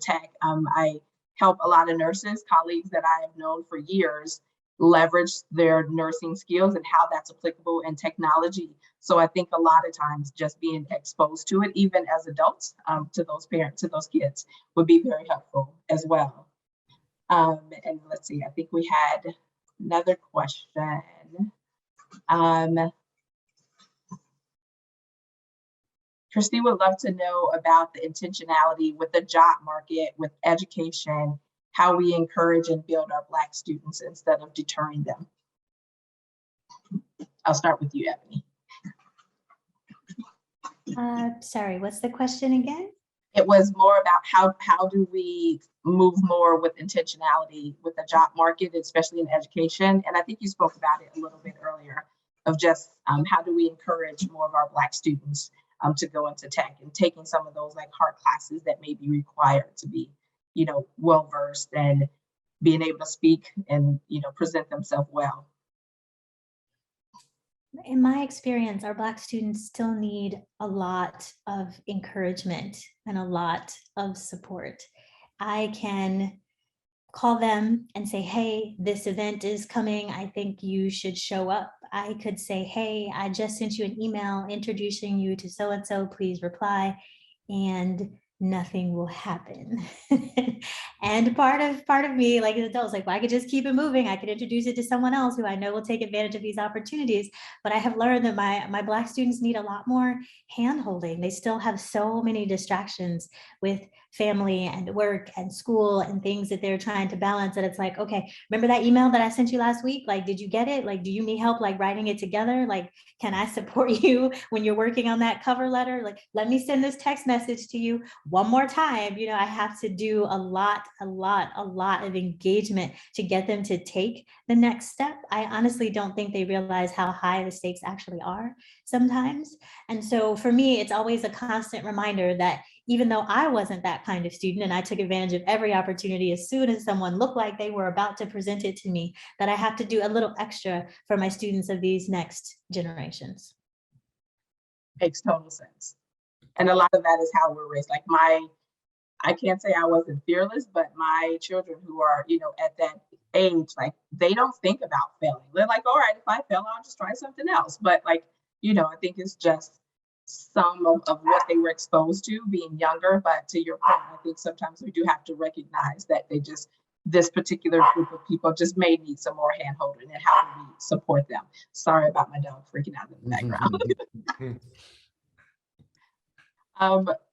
tech. I help a lot of nurses, colleagues that I have known for years, leverage their nursing skills and how that's applicable in technology. So I think a lot of times just being exposed to it, even as adults, to those parents, to those kids, would be very helpful as well. And let's see, I think we had another question. Christy would love to know about the intentionality with the job market, with education, how we encourage and build our Black students instead of deterring them. I'll start with you, Ebony. Sorry, what's the question again? It was more about how do we move more with intentionality with the job market, especially in education. And I think you spoke about it a little bit earlier of just how do we encourage more of our Black students to go into tech and taking some of those like hard classes that may be required to be, well-versed and being able to speak and, present themselves well. In my experience, our Black students still need a lot of encouragement and a lot of support. I can call them and say, hey, this event is coming. I think you should show up. I could say, hey, I just sent you an email introducing you to so-and-so, please reply. And nothing will happen. And part of me, like as adults, like, well, I could just keep it moving. I could introduce it to someone else who I know will take advantage of these opportunities. But I have learned that my Black students need a lot more hand-holding. They still have so many distractions with family and work and school and things that they're trying to balance, that it's like, okay, remember that email that I sent you last week? Like, did you get it? Like, do you need help like writing it together? Like, can I support you when you're working on that cover letter? Like, let me send this text message to you one more time. You know, I have to do a lot of engagement to get them to take the next step. I honestly don't think they realize how high the stakes actually are sometimes. And so for me, it's always a constant reminder that even though I wasn't that kind of student and I took advantage of every opportunity, as soon as someone looked like they were about to present it to me, that I have to do a little extra for my students of these next generations. Makes total sense. And a lot of that is how we're raised. Like I can't say I wasn't fearless, but my children who are, you know, at that age, like they don't think about failing. They're like, all right, if I fail, I'll just try something else. But like, you know, I think it's just some of what they were exposed to being younger. But to your point, I think sometimes we do have to recognize that this particular group of people just may need some more hand holding, and how do we support them? Sorry about my dog freaking out in the background.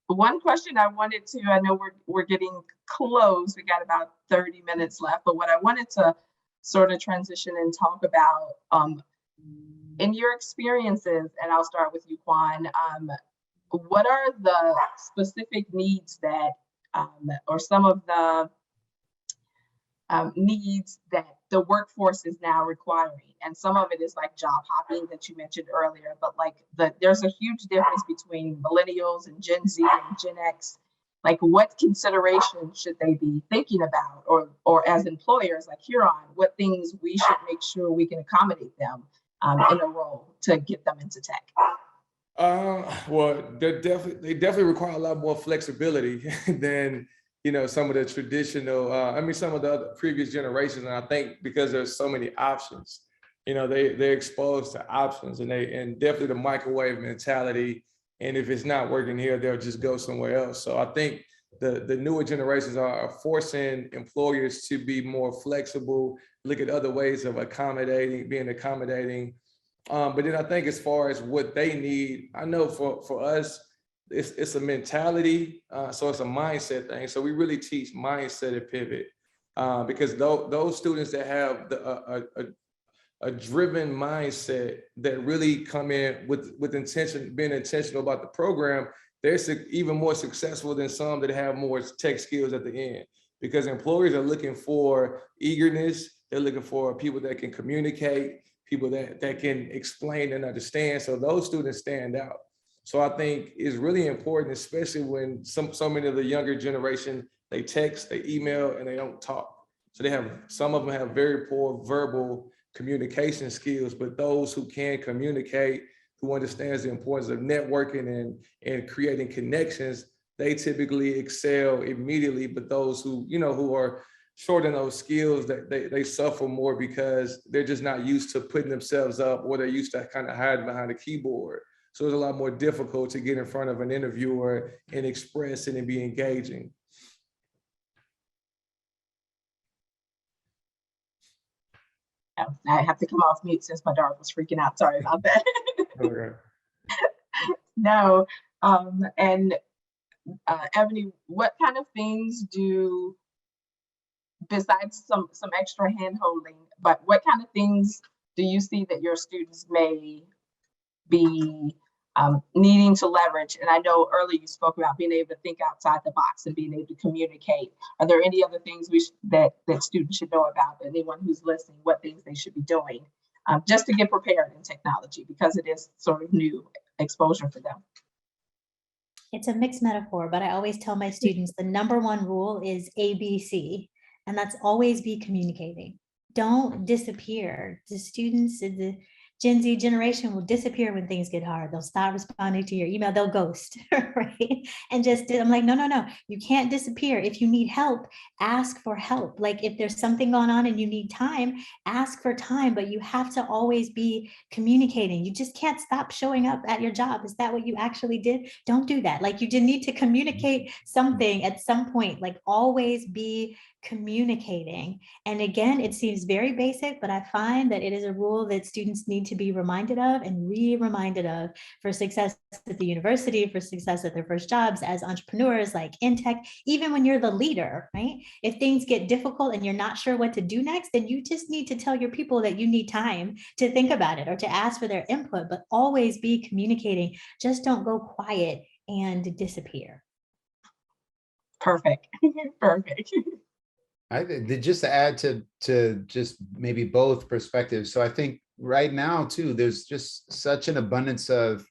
One question I wanted to, I know we're getting close, we got about 30 minutes left, but what I wanted to sort of transition and talk about, in your experiences, and I'll start with you, Quan, what are the specific needs that, or some of the needs that the workforce is now requiring? And some of it is like job hopping that you mentioned earlier, but like there's a huge difference between millennials and Gen Z and Gen X. Like, what considerations should they be thinking about, or as employers like Huron, what things we should make sure we can accommodate them in a role to get them into tech? Well, they definitely require a lot more flexibility than, you know, some of the traditional, some of the other previous generations. And I think because there's so many options, you know, they're exposed to options, and definitely the microwave mentality. And if it's not working here, they'll just go somewhere else. So I think the newer generations are forcing employers to be more flexible, look at other ways of being accommodating. But then I think as far as what they need, I know for us, it's a mentality, so it's a mindset thing. So we really teach mindset at Pivot, because those students that have a driven mindset that really come in with intention, being intentional about the program, they're even more successful than some that have more tech skills at the end, because employers are looking for eagerness. They're looking for people that can communicate, people that can explain and understand. So those students stand out. So I think it's really important, especially when so many of the younger generation, they text, they email, and they don't talk. So some of them have very poor verbal communication skills, but those who can communicate, who understands the importance of networking and creating connections, they typically excel immediately. But those who are short in those skills, that they suffer more because they're just not used to putting themselves up, or they're used to kind of hiding behind a keyboard. So it's a lot more difficult to get in front of an interviewer and express it and be engaging. I have to come off mute since my dog was freaking out. Sorry about that. Okay. No, and Ebony, what kind of things besides some extra hand holding, but what kind of things do you see that your students may be needing to leverage? And I know earlier you spoke about being able to think outside the box and being able to communicate. Are there any other things that students should know about, anyone who's listening, what things they should be doing just to get prepared in technology, because it is sort of new exposure for them? It's a mixed metaphor, but I always tell my students the number one rule is ABC, and that's always be communicating. Don't disappear. The students, the Gen Z generation will disappear when things get hard. They'll stop responding to your email. They'll ghost, right? And I'm like, no, you can't disappear. If you need help, ask for help. Like if there's something going on and you need time, ask for time, but you have to always be communicating. You just can't stop showing up at your job. Is that what you actually did? Don't do that. Like you did need to communicate something at some point, like always be communicating. And again, it seems very basic, but I find that it is a rule that students need to be reminded of and re-reminded of for success at the university, for success at their first jobs as entrepreneurs, like in tech, even when you're the leader, right? If things get difficult and you're not sure what to do next, then you just need to tell your people that you need time to think about it or to ask for their input, but always be communicating. Just don't go quiet and disappear. Perfect. Perfect. Just to add to just maybe both perspectives. So I think right now too, there's just such an abundance of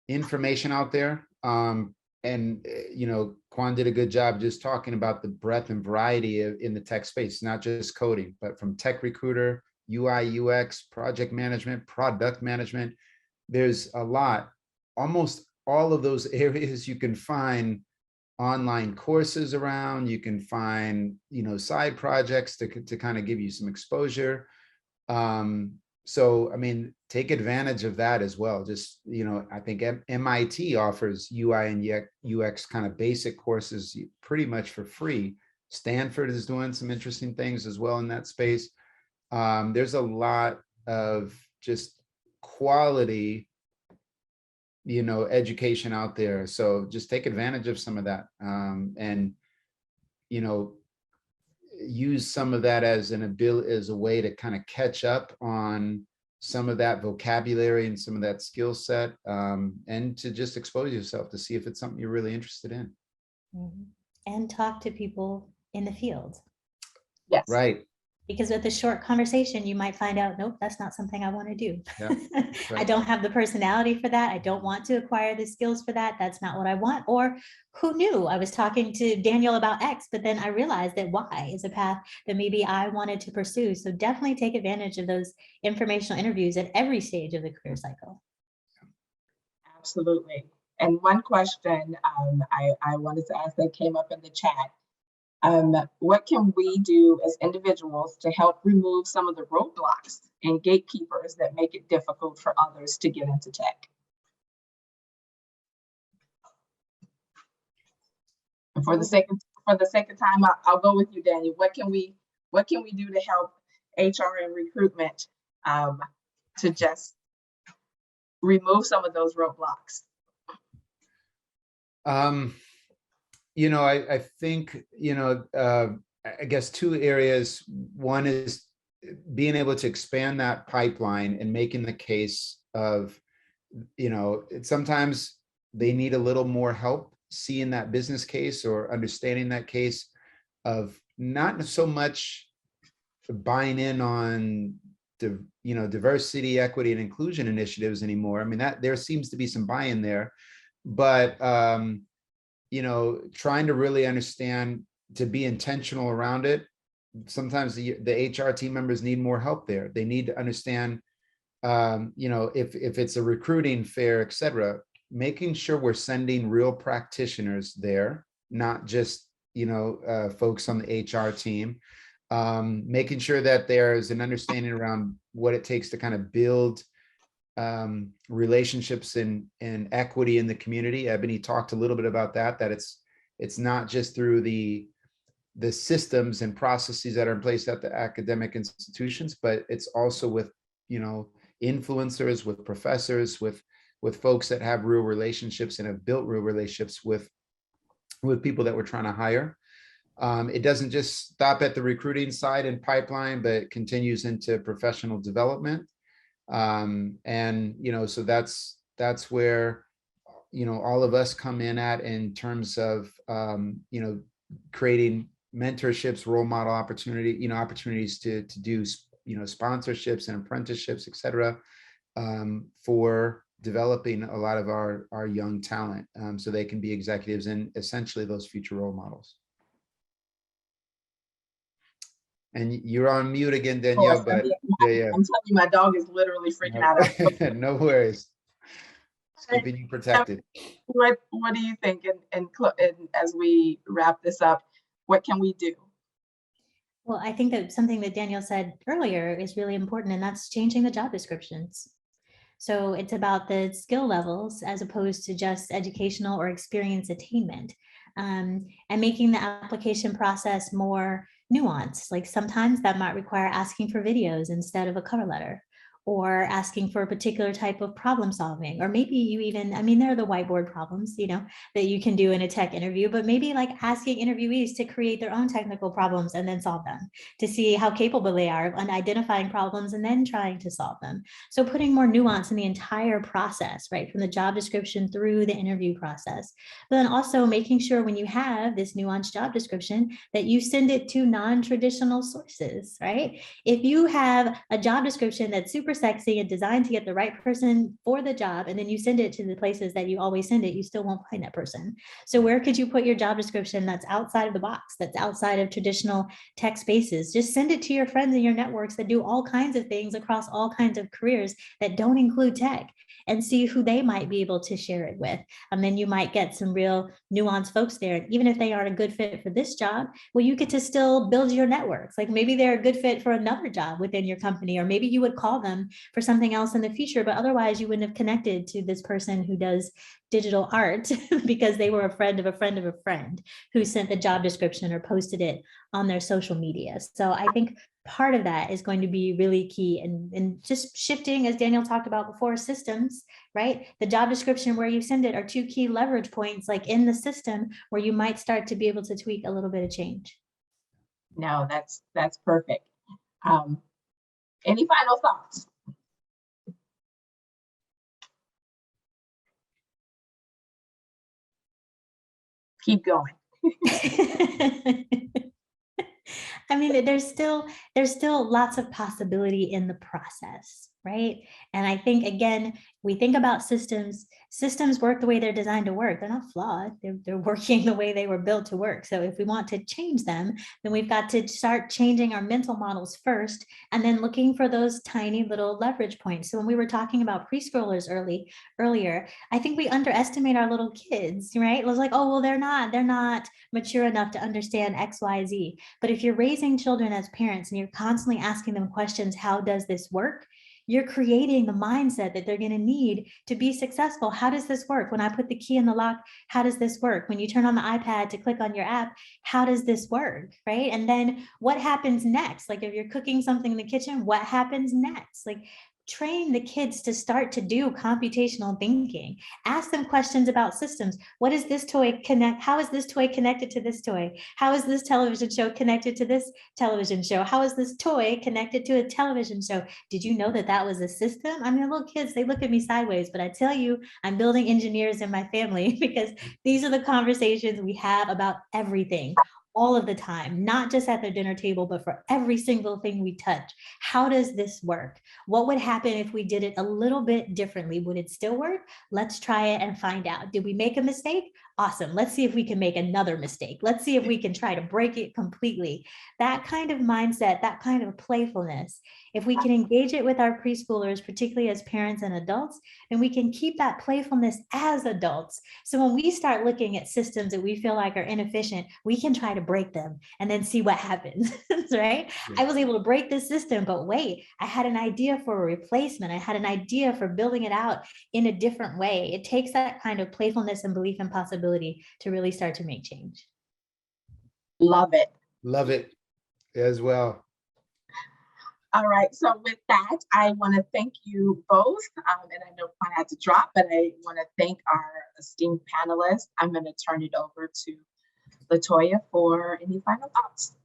information out there. Quan did a good job just talking about the breadth and variety in the tech space, not just coding, but from tech recruiter, UI, UX, project management, product management. There's a lot. Almost all of those areas you can find online courses around. You can find, side projects to kind of give you some exposure. So, I mean, take advantage of that as well. Just, I think MIT offers UI and UX kind of basic courses pretty much for free. Stanford is doing some interesting things as well in that space. There's a lot of just quality, education out there. So just take advantage of some of that, and, use some of that as a way to kind of catch up on some of that vocabulary and some of that skill set, and to just expose yourself to see if it's something you're really interested in. And talk to people in the field. Yes. Right. Because with a short conversation, you might find out, nope, that's not something I want to do. Yeah, I right. don't have the personality for that. I don't want to acquire the skills for that. That's not what I want. Or who knew? I was talking to Daniel about X, but then I realized that Y is a path that maybe I wanted to pursue. So definitely take advantage of those informational interviews at every stage of the career cycle. Absolutely. And one question I wanted to ask that came up in the chat. What can we do as individuals to help remove some of the roadblocks and gatekeepers that make it difficult for others to get into tech? And for the sake of time, I'll go with you, Daniel. What can we do to help HR and recruitment to just remove some of those roadblocks? I think, I guess two areas. One is being able to expand that pipeline and making the case of, sometimes they need a little more help seeing that business case or understanding that case of not so much buying in on diversity, equity, and inclusion initiatives anymore. I mean, that there seems to be some buy-in there, but trying to really understand, to be intentional around it. Sometimes the HR team members need more help there. They need to understand, if it's a recruiting fair, et cetera, making sure we're sending real practitioners there, not just, folks on the HR team, making sure that there's an understanding around what it takes to kind of build relationships and equity in the community. Ebony talked a little bit about that it's not just through the systems and processes that are in place at the academic institutions, but it's also with, influencers, with professors, with folks that have real relationships and have built real relationships with people that we're trying to hire. It doesn't just stop at the recruiting side and pipeline, but it continues into professional development. So that's where, all of us come in at, in terms of, creating mentorships, role model opportunities to do, sponsorships and apprenticeships, et cetera, for developing a lot of our young talent, so they can be executives and essentially those future role models. And you're on mute again, Danielle, but yeah. I'm telling you, my dog is literally freaking out. No worries. It's keeping you protected. What do you think? And as we wrap this up, what can we do? Well, I think that something that Daniel said earlier is really important, and that's changing the job descriptions. So it's about the skill levels as opposed to just educational or experience attainment, and making the application process more nuanced. Like sometimes that might require asking for videos instead of a cover letter, or asking for a particular type of problem solving, or maybe you even, I mean, there are the whiteboard problems, that you can do in a tech interview, but maybe like asking interviewees to create their own technical problems and then solve them, to see how capable they are of identifying problems and then trying to solve them. So putting more nuance in the entire process, right, from the job description through the interview process. But then also making sure when you have this nuanced job description that you send it to non-traditional sources, right? If you have a job description that's super sexy and designed to get the right person for the job, and then you send it to the places that you always send it, you still won't find that person. So where could you put your job description that's outside of the box, that's outside of traditional tech spaces? Just send it to your friends and your networks that do all kinds of things across all kinds of careers that don't include tech, and see who they might be able to share it with. And then you might get some real nuanced folks there. And even if they aren't a good fit for this job, well, you get to still build your networks. Like maybe they're a good fit for another job within your company, or maybe you would call them for something else in the future, but otherwise you wouldn't have connected to this person who does digital art because they were a friend of a friend of a friend who sent the job description or posted it on their social media. So I think part of that is going to be really key, and just shifting, as Daniel talked about before, systems, right? The job description where you send it are two key leverage points, like in the system, where you might start to be able to tweak a little bit of change. No, that's perfect. Any final thoughts? Keep going. I mean, there's still lots of possibility in the process, right? And I think, again, we think about systems work the way they're designed to work. They're not flawed. They're working the way they were built to work. So if we want to change them, then we've got to start changing our mental models first, and then looking for those tiny little leverage points. So when we were talking about preschoolers earlier, I think we underestimate our little kids, right? It was like, oh, well, they're not mature enough to understand X, Y, Z. But if you're raising children as parents and you're constantly asking them questions, how does this work? You're creating the mindset that they're going to need to be successful. How does this work? When I put the key in the lock, how does this work? When you turn on the iPad to click on your app, how does this work, right? And then what happens next? Like if you're cooking something in the kitchen, what happens next? Like train the kids to start to do computational thinking. Ask them questions about systems. What is this toy connect? How is this toy connected to this toy? How is this television show connected to this television show? How is this toy connected to a television show? Did you know that that was a system? I mean, little kids, they look at me sideways, but I tell you, I'm building engineers in my family because these are the conversations we have about everything, all of the time, not just at the dinner table, but for every single thing we touch. How does this work? What would happen if we did it a little bit differently? Would it still work? Let's try it and find out. Did we make a mistake? Awesome. Let's see if we can make another mistake. Let's see if we can try to break it completely. That kind of mindset, that kind of playfulness, if we can engage it with our preschoolers, particularly as parents and adults, then we can keep that playfulness as adults. So when we start looking at systems that we feel like are inefficient, we can try to break them and then see what happens, right? I was able to break this system, but wait, I had an idea for a replacement. I had an idea for building it out in a different way. It takes that kind of playfulness and belief in possibility to really start to make change. Love it. Love it as well. All right, so with that, I want to thank you both. And I know I had to drop, but I want to thank our esteemed panelists. I'm going to turn it over to LaToya for any final thoughts.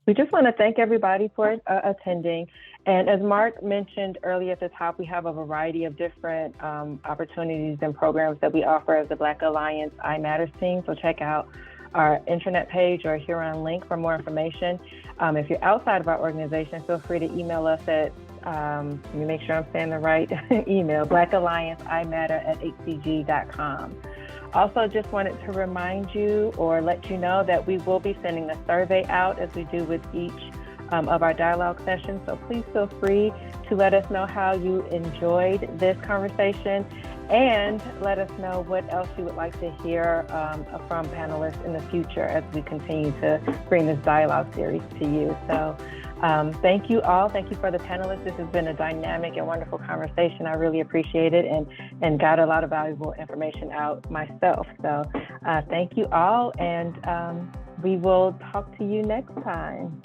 We just want to thank everybody for attending. And as Mark mentioned earlier at the top, we have a variety of different opportunities and programs that we offer as the Black Alliance I Matters team. So check out our intranet page or Huron link for more information. If you're outside of our organization, feel free to email us at, let me make sure I'm saying the right email, blackallianceimatter@hcg.com. Also, just wanted to remind you or let you know that we will be sending a survey out as we do with each of our dialogue sessions. So please feel free to let us know how you enjoyed this conversation, and let us know what else you would like to hear from panelists in the future as we continue to bring this dialogue series to you. So thank you all. Thank you for the panelists. This has been a dynamic and wonderful conversation. I really appreciate it and got a lot of valuable information out myself. So thank you all, and we will talk to you next time.